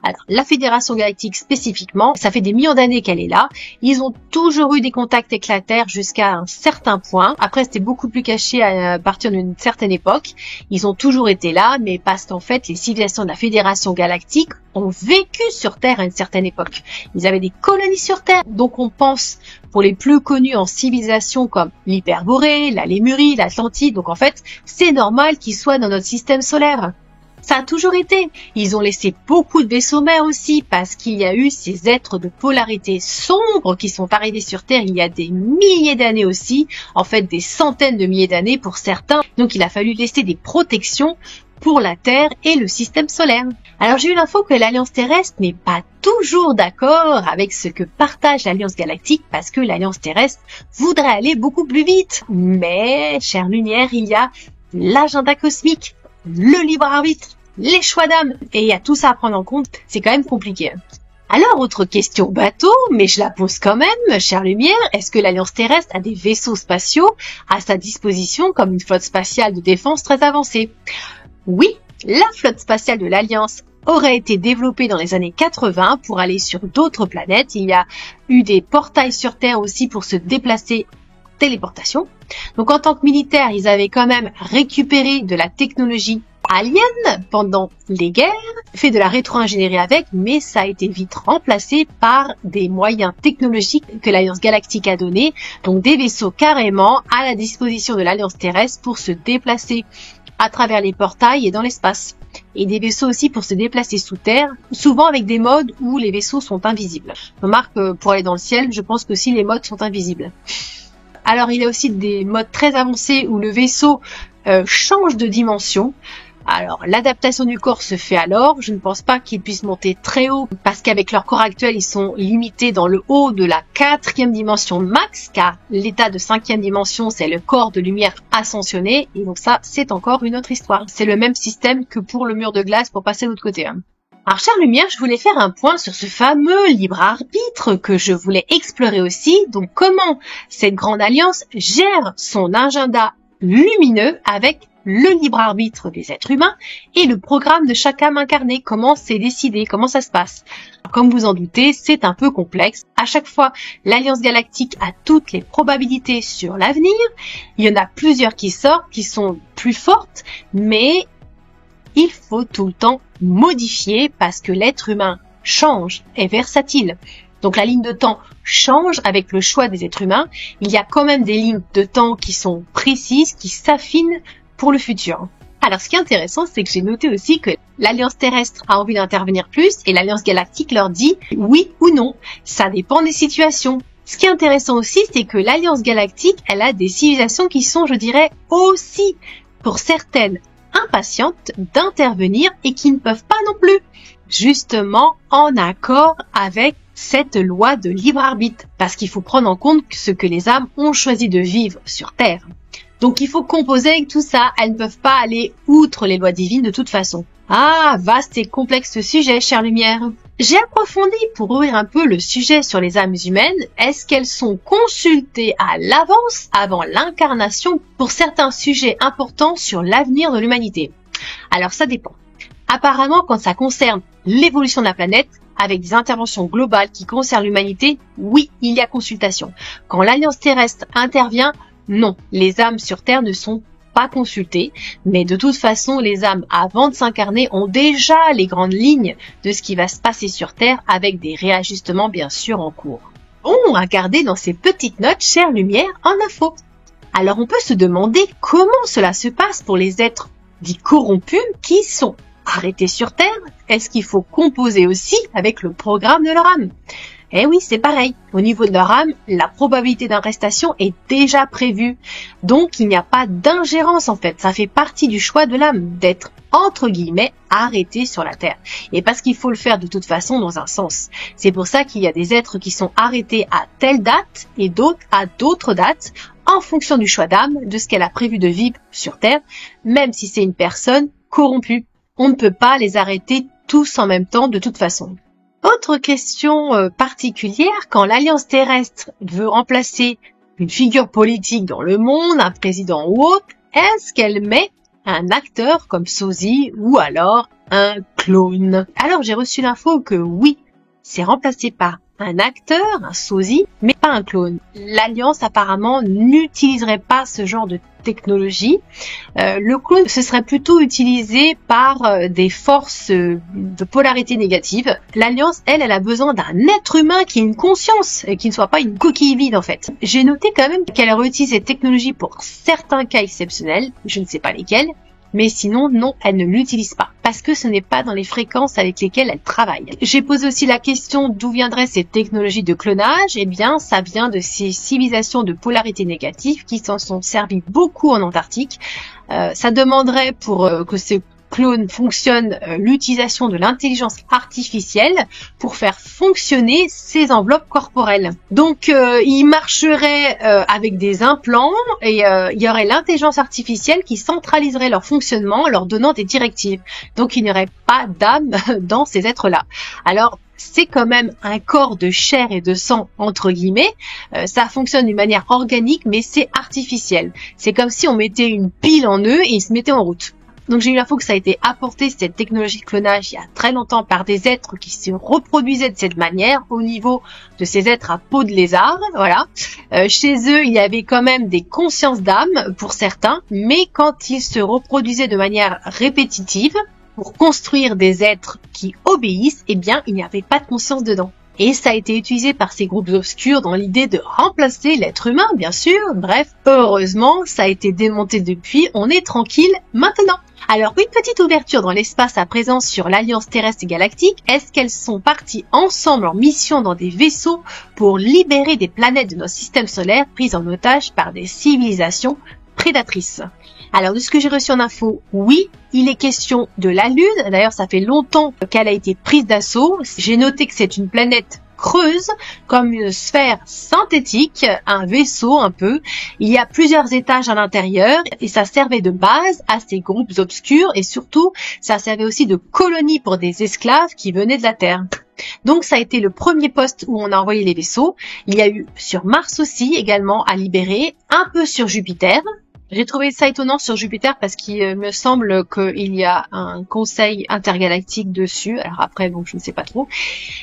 Alors, la Fédération Galactique spécifiquement, ça fait des millions d'années qu'elle est là. Ils ont toujours eu des contacts avec la Terre jusqu'à un certain point. Après, c'était beaucoup plus caché à partir d'une certaine époque. Ils ont toujours été là, mais parce qu'en fait, les civilisations de la Fédération Galactique ont vécu sur Terre à une certaine époque. Ils avaient des colonies sur Terre. Donc, on pense, pour les plus connus en civilisation comme l'Hyperborée, la Lémurie, l'Atlantide. Donc, en fait, c'est normal qu'ils soient dans notre système solaire. Ça a toujours été. Ils ont laissé beaucoup de vaisseaux mères aussi parce qu'il y a eu ces êtres de polarité sombre qui sont arrivés sur Terre il y a des milliers d'années aussi, en fait des centaines de milliers d'années pour certains. Donc il a fallu laisser des protections pour la Terre et le système solaire. Alors j'ai eu l'info que l'Alliance terrestre n'est pas toujours d'accord avec ce que partage l'Alliance galactique parce que l'Alliance terrestre voudrait aller beaucoup plus vite. Mais, chère lumière, il y a l'agenda cosmique, le libre arbitre, les choix d'âme, et il y a tout ça à prendre en compte, c'est quand même compliqué. Alors, autre question bateau, mais je la pose quand même, chère lumière, est-ce que l'Alliance terrestre a des vaisseaux spatiaux à sa disposition comme une flotte spatiale de défense très avancée? Oui, la flotte spatiale de l'Alliance aurait été développée dans les années 80 pour aller sur d'autres planètes. Il y a eu des portails sur Terre aussi pour se déplacer, téléportation. Donc en tant que militaires, ils avaient quand même récupéré de la technologie alien pendant les guerres, fait de la rétro-ingénierie avec, mais ça a été vite remplacé par des moyens technologiques que l'Alliance galactique a donnés, donc des vaisseaux carrément à la disposition de l'Alliance terrestre pour se déplacer à travers les portails et dans l'espace. Et des vaisseaux aussi pour se déplacer sous terre, souvent avec des modes où les vaisseaux sont invisibles. Remarque, pour aller dans le ciel, je pense que aussi les modes sont invisibles. Alors il y a aussi des modes très avancés où le vaisseau change de dimension. Alors l'adaptation du corps se fait alors, je ne pense pas qu'ils puissent monter très haut parce qu'avec leur corps actuel ils sont limités dans le haut de la 4e dimension max, car l'état de 5e dimension c'est le corps de lumière ascensionné, et donc ça c'est encore une autre histoire. C'est le même système que pour le mur de glace pour passer de l'autre côté. Alors, chère lumière, je voulais faire un point sur ce fameux libre arbitre que je voulais explorer aussi. Donc, comment cette grande alliance gère son agenda lumineux avec le libre arbitre des êtres humains et le programme de chaque âme incarnée. Comment c'est décidé, comment ça se passe. Alors, comme vous en doutez, c'est un peu complexe. À chaque fois, l'Alliance galactique a toutes les probabilités sur l'avenir. Il y en a plusieurs qui sortent, qui sont plus fortes, mais il faut tout le temps modifier parce que l'être humain change, est versatile. Donc la ligne de temps change avec le choix des êtres humains. Il y a quand même des lignes de temps qui sont précises, qui s'affinent pour le futur. Alors ce qui est intéressant, c'est que j'ai noté aussi que l'Alliance terrestre a envie d'intervenir plus et l'Alliance galactique leur dit oui ou non. Ça dépend des situations. Ce qui est intéressant aussi, c'est que l'Alliance galactique, elle a des civilisations qui sont, je dirais, aussi, pour certaines, impatientes d'intervenir et qui ne peuvent pas non plus, justement en accord avec cette loi de libre arbitre, parce qu'il faut prendre en compte ce que les âmes ont choisi de vivre sur Terre. Donc il faut composer avec tout ça, elles ne peuvent pas aller outre les lois divines de toute façon. Ah, vaste et complexe sujet, chère lumière. J'ai approfondi pour ouvrir un peu le sujet sur les âmes humaines. Est-ce qu'elles sont consultées à l'avance avant l'incarnation pour certains sujets importants sur l'avenir de l'humanité? Alors ça dépend. Apparemment, quand ça concerne l'évolution de la planète, avec des interventions globales qui concernent l'humanité, oui, il y a consultation. Quand l'Alliance terrestre intervient, non, les âmes sur Terre ne sont pas consultées, mais de toute façon, les âmes, avant de s'incarner, ont déjà les grandes lignes de ce qui va se passer sur Terre, avec des réajustements bien sûr en cours. Bon, à garder dans ces petites notes, chère lumière, en info. Alors on peut se demander comment cela se passe pour les êtres dits corrompus qui sont arrêtés sur Terre. Est-ce qu'il faut composer aussi avec le programme de leur âme? Eh oui, c'est pareil. Au niveau de leur âme, la probabilité d'arrestation est déjà prévue. Donc, il n'y a pas d'ingérence en fait. Ça fait partie du choix de l'âme d'être, entre guillemets, arrêté sur la Terre. Et parce qu'il faut le faire de toute façon dans un sens. C'est pour ça qu'il y a des êtres qui sont arrêtés à telle date et d'autres à d'autres dates en fonction du choix d'âme, de ce qu'elle a prévu de vivre sur Terre, même si c'est une personne corrompue. On ne peut pas les arrêter tous en même temps de toute façon. Autre question particulière, quand l'Alliance terrestre veut remplacer une figure politique dans le monde, un président ou autre, est-ce qu'elle met un acteur comme sosie ou alors un clone? Alors j'ai reçu l'info que oui, c'est remplacé par un acteur, un sosie, mais pas un clone. L'Alliance apparemment n'utiliserait pas ce genre de technologie. Le clone, ce serait plutôt utilisé par des forces de polarité négative. L'Alliance, elle a besoin d'un être humain qui ait une conscience et qui ne soit pas une coquille vide en fait. J'ai noté quand même qu'elle réutilise cette technologie pour certains cas exceptionnels, je ne sais pas lesquels, mais sinon, non, elle ne l'utilise pas, parce que ce n'est pas dans les fréquences avec lesquelles elle travaille. J'ai posé aussi la question d'où viendraient ces technologies de clonage. Eh bien, ça vient de ces civilisations de polarité négative qui s'en sont servies beaucoup en Antarctique. Ça demanderait pour que ces clones fonctionnent l'utilisation de l'intelligence artificielle pour faire fonctionner ces enveloppes corporelles. Donc, ils marcheraient avec des implants et il y aurait l'intelligence artificielle qui centraliserait leur fonctionnement en leur donnant des directives. Donc, il n'y aurait pas d'âme dans ces êtres-là. Alors, c'est quand même un corps de chair et de sang, entre guillemets. Ça fonctionne d'une manière organique, mais c'est artificiel. C'est comme si on mettait une pile en eux et ils se mettaient en route. Donc j'ai eu l'info que ça a été apporté, cette technologie de clonage, il y a très longtemps par des êtres qui se reproduisaient de cette manière au niveau de ces êtres à peau de lézard. Voilà. Chez eux, il y avait quand même des consciences d'âme pour certains, mais quand ils se reproduisaient de manière répétitive pour construire des êtres qui obéissent, eh bien il n'y avait pas de conscience dedans. Et ça a été utilisé par ces groupes obscurs dans l'idée de remplacer l'être humain, bien sûr. Bref, heureusement, ça a été démonté depuis, on est tranquille maintenant. Alors, une petite ouverture dans l'espace à présent sur l'Alliance terrestre et galactique. Est-ce qu'elles sont parties ensemble en mission dans des vaisseaux pour libérer des planètes de notre système solaire prises en otage par des civilisations prédatrices? Alors, de ce que j'ai reçu en info, oui, il est question de la Lune. D'ailleurs, ça fait longtemps qu'elle a été prise d'assaut. J'ai noté que c'est une planète creuse, comme une sphère synthétique, un vaisseau un peu. Il y a plusieurs étages à l'intérieur et ça servait de base à ces groupes obscurs et surtout, ça servait aussi de colonie pour des esclaves qui venaient de la Terre. Donc ça a été le premier poste où on a envoyé les vaisseaux. Il y a eu sur Mars aussi également à libérer, un peu sur Jupiter. J'ai trouvé ça étonnant sur Jupiter parce qu'il me semble qu'il y a un conseil intergalactique dessus. Alors après, donc je ne sais pas trop.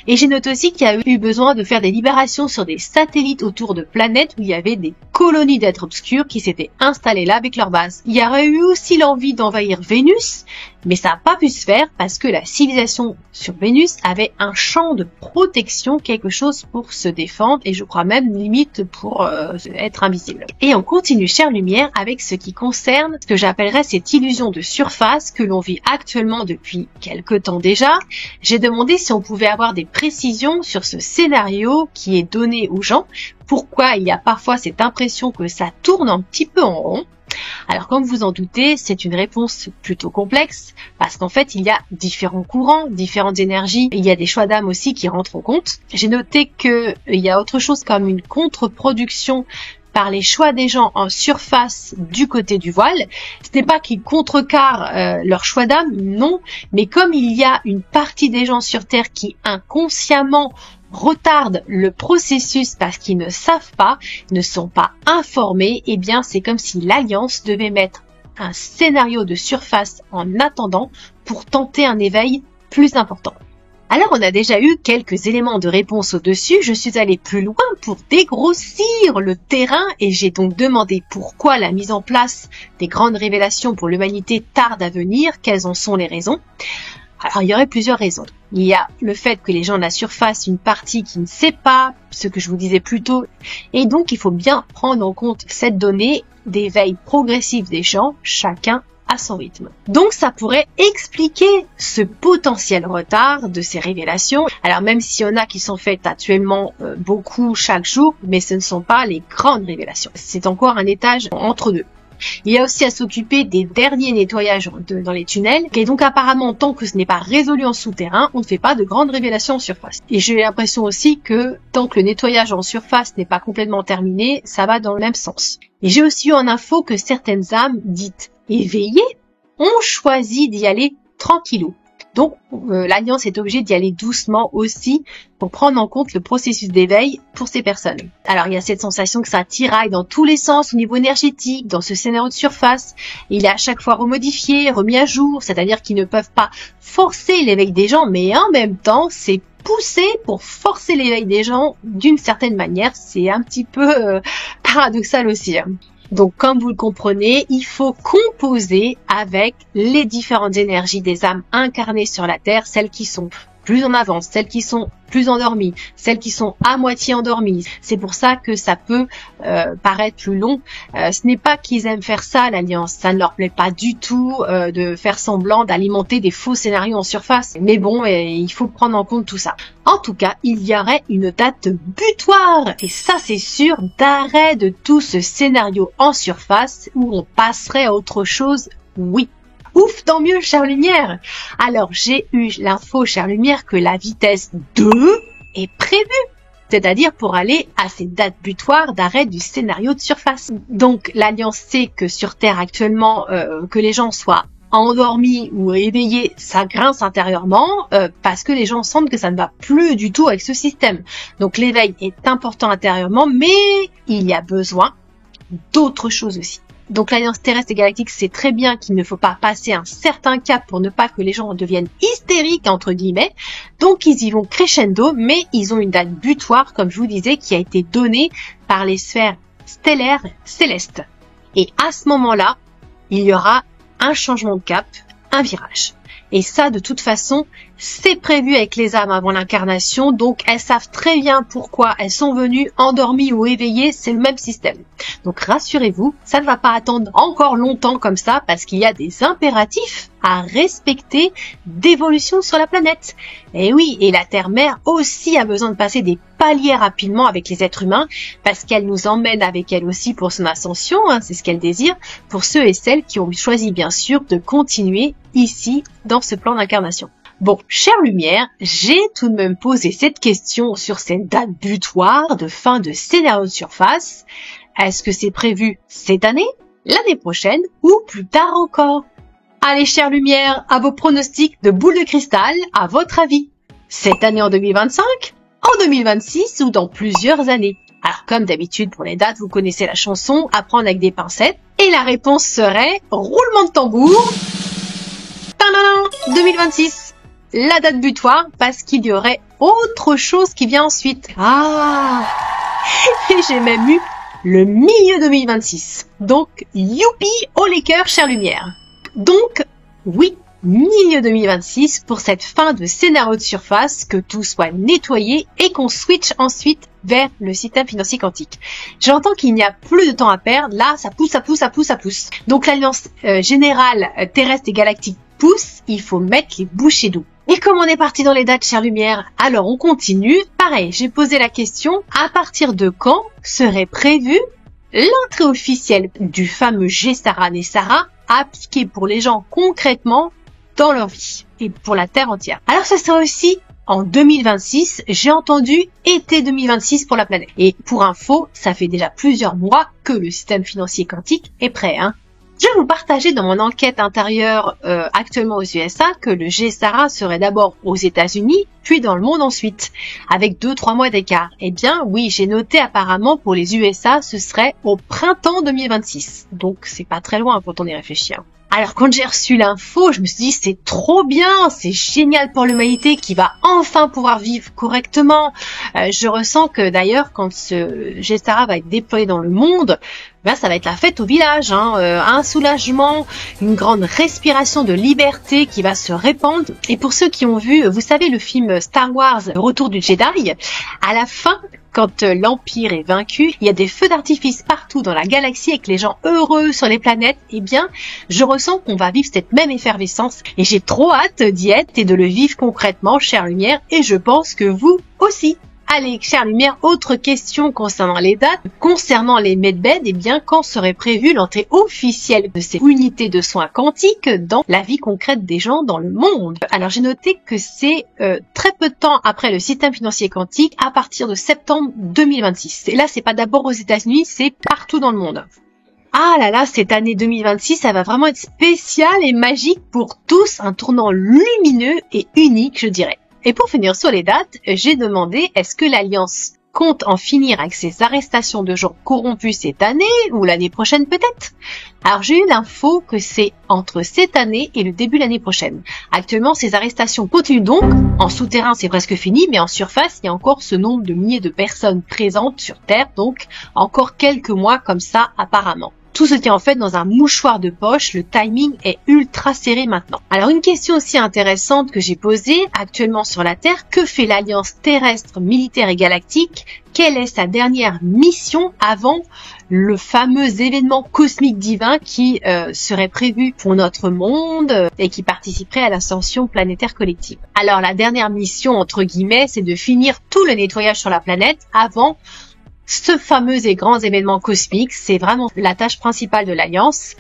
Et j'ai noté aussi qu'il y a eu besoin de faire des libérations sur des satellites autour de planètes où il y avait des colonies d'êtres obscurs qui s'étaient installées là avec leur base. Il y aurait eu aussi l'envie d'envahir Vénus, mais ça n'a pas pu se faire parce que la civilisation sur Vénus avait un champ de protection, quelque chose pour se défendre et je crois même limite pour être invisible. Et on continue, chère lumière, avec ce qui concerne ce que j'appellerais cette illusion de surface que l'on vit actuellement depuis quelque temps déjà. J'ai demandé si on pouvait avoir des précisions sur ce scénario qui est donné aux gens. Pourquoi il y a parfois cette impression que ça tourne un petit peu en rond? Alors comme vous en doutez, c'est une réponse plutôt complexe parce qu'en fait il y a différents courants, différentes énergies, et il y a des choix d'âme aussi qui rentrent en compte. J'ai noté qu'il y a autre chose comme une contre-production par les choix des gens en surface du côté du voile. Ce n'est pas qu'ils contrecarrent leur choix d'âme, non, mais comme il y a une partie des gens sur Terre qui inconsciemment retardent le processus parce qu'ils ne savent pas, ne sont pas informés, eh bien c'est comme si l'Alliance devait mettre un scénario de surface en attendant pour tenter un éveil plus important. Alors on a déjà eu quelques éléments de réponse au-dessus, je suis allée plus loin pour dégrossir le terrain et j'ai donc demandé pourquoi la mise en place des grandes révélations pour l'humanité tarde à venir, quelles en sont les raisons. Alors il y aurait plusieurs raisons. Il y a le fait que les gens de la surface, une partie qui ne sait pas, ce que je vous disais plus tôt, et donc il faut bien prendre en compte cette donnée d'éveil progressif des gens, chacun à son rythme. Donc ça pourrait expliquer ce potentiel retard de ces révélations. Alors même s'il y en a qui sont faites actuellement beaucoup chaque jour, mais ce ne sont pas les grandes révélations. C'est encore un étage entre deux. Il y a aussi à s'occuper des derniers nettoyages dans les tunnels. Et donc apparemment, tant que ce n'est pas résolu en souterrain, on ne fait pas de grandes révélations en surface. Et j'ai l'impression aussi que tant que le nettoyage en surface n'est pas complètement terminé, ça va dans le même sens. Et j'ai aussi eu en info que certaines âmes dites éveillées ont choisi d'y aller tranquillou. Donc l'Alliance est obligée d'y aller doucement aussi pour prendre en compte le processus d'éveil pour ces personnes. Alors il y a cette sensation que ça tiraille dans tous les sens au niveau énergétique, dans ce scénario de surface. Il est à chaque fois remodifié, remis à jour, c'est-à-dire qu'ils ne peuvent pas forcer l'éveil des gens, mais en même temps c'est poussé pour forcer l'éveil des gens d'une certaine manière. C'est un petit peu paradoxal aussi. Donc, comme vous le comprenez, il faut composer avec les différentes énergies des âmes incarnées sur la Terre, celles qui sont plus en avance, celles qui sont plus endormies, celles qui sont à moitié endormies. C'est pour ça que ça peut paraître plus long. Ce n'est pas qu'ils aiment faire ça, l'Alliance. Ça ne leur plaît pas du tout de faire semblant d'alimenter des faux scénarios en surface. Mais bon, il faut prendre en compte tout ça. En tout cas, il y aurait une date butoir. Et ça, c'est sûr, d'arrêt de tout ce scénario en surface où on passerait à autre chose, oui. Ouf, tant mieux, chère lumière. Alors, j'ai eu l'info, chère lumière, que la vitesse 2 est prévue. C'est-à-dire pour aller à ces dates butoirs d'arrêt du scénario de surface. Donc, l'Alliance sait que sur Terre actuellement, que les gens soient endormis ou éveillés, ça grince intérieurement parce que les gens sentent que ça ne va plus du tout avec ce système. Donc, l'éveil est important intérieurement, mais il y a besoin d'autres choses aussi. Donc l'Alliance terrestre et galactique sait très bien qu'il ne faut pas passer un certain cap pour ne pas que les gens deviennent hystériques, entre guillemets. Donc ils y vont crescendo, mais ils ont une date butoir, comme je vous disais, qui a été donnée par les sphères stellaires célestes. Et à ce moment-là, il y aura un changement de cap, un virage. Et ça, de toute façon, c'est prévu avec les âmes avant l'incarnation, donc elles savent très bien pourquoi elles sont venues endormies ou éveillées, c'est le même système. Donc rassurez-vous, ça ne va pas attendre encore longtemps comme ça, parce qu'il y a des impératifs à respecter d'évolution sur la planète. Et oui, et la Terre-Mère aussi a besoin de passer des paliers rapidement avec les êtres humains, parce qu'elle nous emmène avec elle aussi pour son ascension, c'est ce qu'elle désire, pour ceux et celles qui ont choisi bien sûr de continuer ici dans ce plan d'incarnation. Bon, chère lumière, j'ai tout de même posé cette question sur cette date butoir de fin de scénario de surface. Est-ce que c'est prévu cette année, l'année prochaine ou plus tard encore? Allez, chère lumière, à vos pronostics de boule de cristal, à votre avis. Cette année en 2025, en 2026 ou dans plusieurs années? Alors comme d'habitude pour les dates, vous connaissez la chanson, à prendre avec des pincettes. Et la réponse serait roulement de tambour. 2026, la date butoir, parce qu'il y aurait autre chose qui vient ensuite. Ah, et j'ai même eu le milieu 2026. Donc, youpi, haut les cœurs, chère lumière. Donc, oui, milieu 2026 pour cette fin de scénario de surface, que tout soit nettoyé et qu'on switch ensuite vers le système financier quantique. J'entends qu'il n'y a plus de temps à perdre. Là, ça pousse. Donc, l'Alliance générale terrestre et galactique pousse, il faut mettre les bouchées doubles. Et comme on est parti dans les dates, chère lumière, alors on continue. Pareil, j'ai posé la question, à partir de quand serait prévue l'entrée officielle du fameux GESARA NESARA appliqué pour les gens concrètement dans leur vie et pour la Terre entière. Alors ça sera aussi en 2026, j'ai entendu été 2026 pour la planète. Et pour info, ça fait déjà plusieurs mois que le système financier quantique est prêt, Je vais vous partager dans mon enquête intérieure actuellement aux USA que le GESARA serait d'abord aux États-Unis, puis dans le monde ensuite, avec 2-3 mois d'écart. Eh bien oui, j'ai noté apparemment pour les USA, ce serait au printemps 2026. Donc c'est pas très loin quand on y réfléchit. Alors quand j'ai reçu l'info, je me suis dit c'est trop bien, c'est génial pour l'humanité qui va enfin pouvoir vivre correctement. Je ressens que d'ailleurs quand ce GESARA va être déployé dans le monde, ça va être la fête au village, un soulagement, une grande respiration de liberté qui va se répandre. Et pour ceux qui ont vu, vous savez le film Star Wars, Le Retour du Jedi, à la fin, quand l'Empire est vaincu, il y a des feux d'artifice partout dans la galaxie avec les gens heureux sur les planètes, eh bien, je ressens qu'on va vivre cette même effervescence et j'ai trop hâte d'y être et de le vivre concrètement, chère lumière, et je pense que vous aussi. Allez, chère lumière, autre question concernant les dates. Concernant les medbeds, eh bien, quand serait prévue l'entrée officielle de ces unités de soins quantiques dans la vie concrète des gens dans le monde? Alors, j'ai noté que c'est très peu de temps après le système financier quantique, à partir de septembre 2026. Et là, c'est pas d'abord aux États-Unis, c'est partout dans le monde. Ah là là, cette année 2026, ça va vraiment être spécial et magique pour tous, un tournant lumineux et unique, je dirais. Et pour finir sur les dates, j'ai demandé est-ce que l'Alliance compte en finir avec ses arrestations de gens corrompus cette année ou l'année prochaine peut-être? Alors j'ai eu l'info que c'est entre cette année et le début de l'année prochaine. Actuellement, ces arrestations continuent donc. En souterrain, c'est presque fini, mais en surface, il y a encore ce nombre de milliers de personnes présentes sur Terre, donc encore quelques mois comme ça apparemment. Tout se tient en fait dans un mouchoir de poche, le timing est ultra serré maintenant. Alors une question aussi intéressante que j'ai posée actuellement sur la Terre, que fait l'Alliance terrestre, militaire et galactique? Quelle est sa dernière mission avant le fameux événement cosmique divin qui serait prévu pour notre monde et qui participerait à l'ascension planétaire collective? Alors la dernière mission, entre guillemets, c'est de finir tout le nettoyage sur la planète avant ce fameux et grand événement cosmique. C'est vraiment la tâche principale de l'Alliance.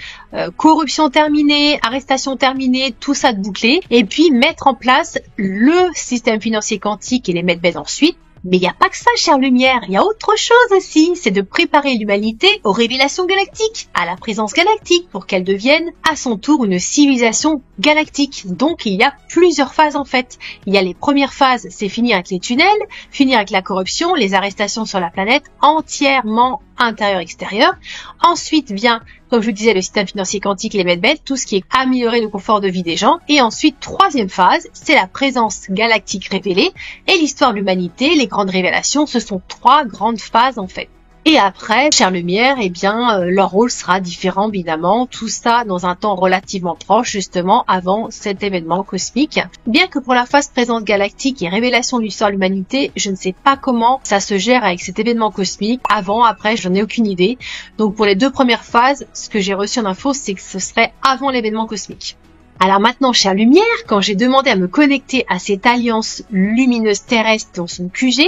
Corruption terminée, arrestation terminée, tout ça de bouclé. Et puis mettre en place le système financier quantique et les medbeds ensuite. Mais il n'y a pas que ça, chère lumière, il y a autre chose aussi, c'est de préparer l'humanité aux révélations galactiques, à la présence galactique, pour qu'elle devienne à son tour une civilisation galactique. Donc il y a plusieurs phases en fait. Il y a les premières phases, c'est finir avec les tunnels, finir avec la corruption, les arrestations sur la planète, entièrement intérieur-extérieur. Ensuite vient, comme je vous disais, le système financier quantique, les medbeds, tout ce qui est améliorer le confort de vie des gens. Et ensuite, troisième phase, c'est la présence galactique révélée et l'histoire de l'humanité, les grandes révélations. Ce sont trois grandes phases en fait. Et après, chère lumière, eh bien, leur rôle sera différent évidemment. Tout ça dans un temps relativement proche, justement, avant cet événement cosmique. Bien que pour la phase présente galactique et révélation de l'histoire de l'humanité, je ne sais pas comment ça se gère avec cet événement cosmique. Avant, après, j'en ai aucune idée. Donc pour les deux premières phases, ce que j'ai reçu en info, c'est que ce serait avant l'événement cosmique. Alors maintenant, chère lumière, quand j'ai demandé à me connecter à cette alliance lumineuse terrestre dans son QG,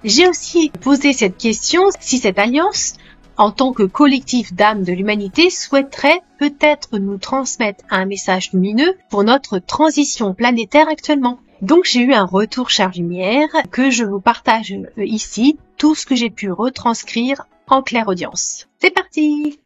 j'ai aussi posé cette question, si cette alliance, en tant que collectif d'âmes de l'humanité, souhaiterait peut-être nous transmettre un message lumineux pour notre transition planétaire actuellement. Donc j'ai eu un retour, chère lumière, que je vous partage ici, tout ce que j'ai pu retranscrire en clairaudience. C'est parti!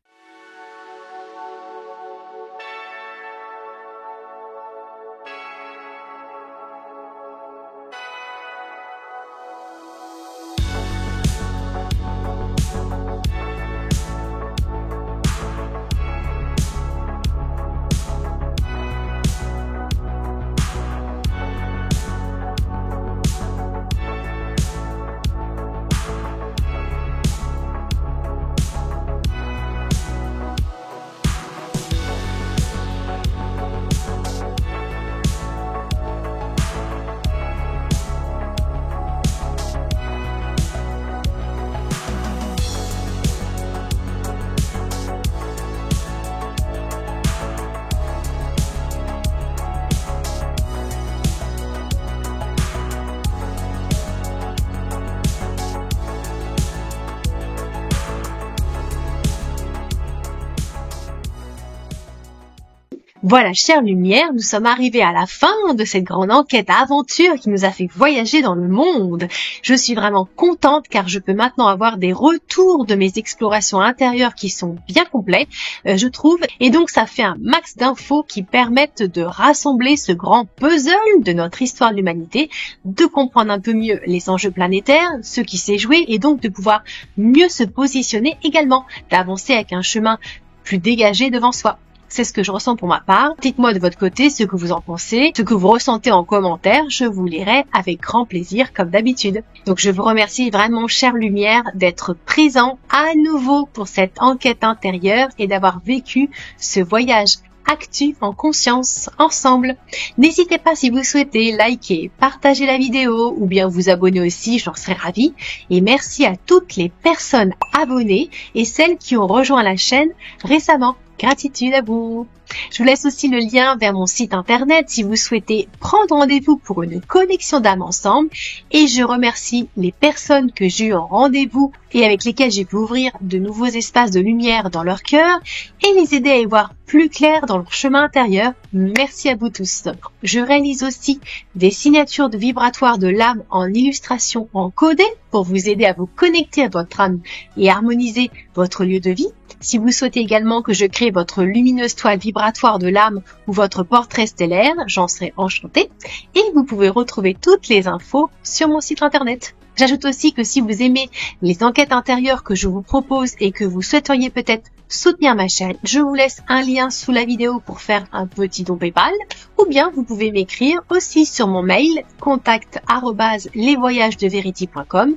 Voilà, chère lumière, nous sommes arrivés à la fin de cette grande enquête aventure qui nous a fait voyager dans le monde. Je suis vraiment contente car je peux maintenant avoir des retours de mes explorations intérieures qui sont bien complets, je trouve. Et donc ça fait un max d'infos qui permettent de rassembler ce grand puzzle de notre histoire de l'humanité, de comprendre un peu mieux les enjeux planétaires, ce qui s'est joué et donc de pouvoir mieux se positionner également, d'avancer avec un chemin plus dégagé devant soi. C'est ce que je ressens pour ma part. Dites-moi de votre côté ce que vous en pensez, ce que vous ressentez en commentaire. Je vous lirai avec grand plaisir comme d'habitude. Donc je vous remercie vraiment, chère lumière, d'être présent à nouveau pour cette enquête intérieure et d'avoir vécu ce voyage actu en conscience ensemble. N'hésitez pas si vous souhaitez liker, partager la vidéo ou bien vous abonner aussi, j'en serais ravie. Et merci à toutes les personnes abonnées et celles qui ont rejoint la chaîne récemment. Gratitude à vous. Je vous laisse aussi le lien vers mon site internet si vous souhaitez prendre rendez-vous pour une connexion d'âme ensemble. Et je remercie les personnes que j'ai eu en rendez-vous et avec lesquelles j'ai pu ouvrir de nouveaux espaces de lumière dans leur cœur et les aider à y voir plus clair dans leur chemin intérieur. Merci à vous tous. Je réalise aussi des signatures de vibratoires de l'âme en illustration encodée pour vous aider à vous connecter à votre âme et harmoniser votre lieu de vie. Si vous souhaitez également que je crée votre lumineuse toile vibratoire de l'âme ou votre portrait stellaire, j'en serai enchantée. Et vous pouvez retrouver toutes les infos sur mon site internet. J'ajoute aussi que si vous aimez les enquêtes intérieures que je vous propose et que vous souhaiteriez peut-être soutenir ma chaîne, je vous laisse un lien sous la vidéo pour faire un petit don PayPal, ou bien vous pouvez m'écrire aussi sur mon mail contact@lesvoyagesdeverity.com.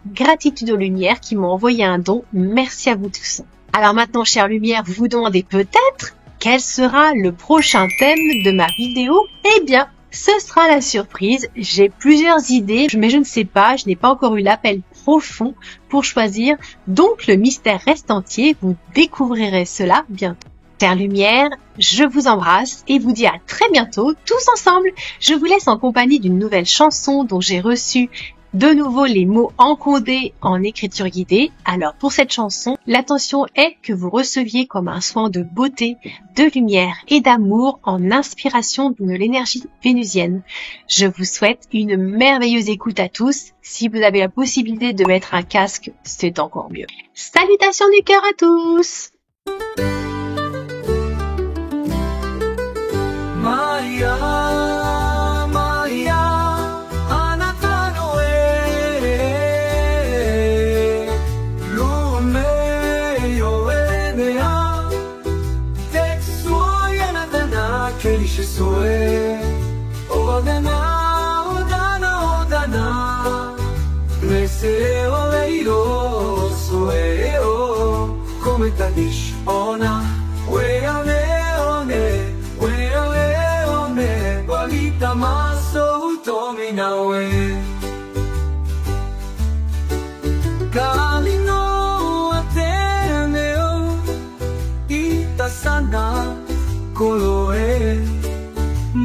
Gratitude aux lumières qui m'ont envoyé un don. Merci à vous tous. Alors maintenant, chère lumière, vous vous demandez peut-être quel sera le prochain thème de ma vidéo. Eh bien, ce sera la surprise. J'ai plusieurs idées, mais je ne sais pas, je n'ai pas encore eu l'appel profond pour choisir. Donc le mystère reste entier, vous découvrirez cela bientôt. Chère lumière, je vous embrasse et vous dis à très bientôt, tous ensemble. Je vous laisse en compagnie d'une nouvelle chanson dont j'ai reçu de nouveau les mots encodés en écriture guidée. Alors pour cette chanson, l'intention est que vous receviez comme un soin de beauté, de lumière et d'amour en inspiration de l'énergie vénusienne. Je vous souhaite une merveilleuse écoute à tous. Si vous avez la possibilité de mettre un casque, c'est encore mieux. Salutations du cœur à tous!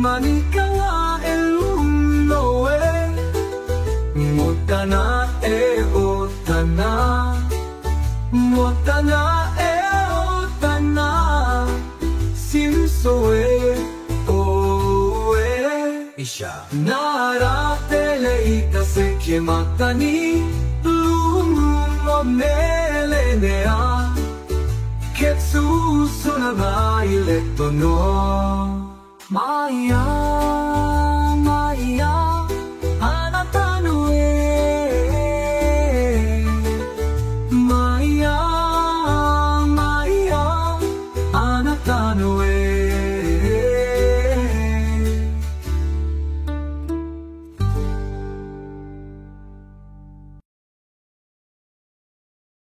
Manika elunoe Motana e otana Motana e otana Simsoe oe Isha Nara teleita se kematani Lumo nelenea Ketsu sonagai letto no Maya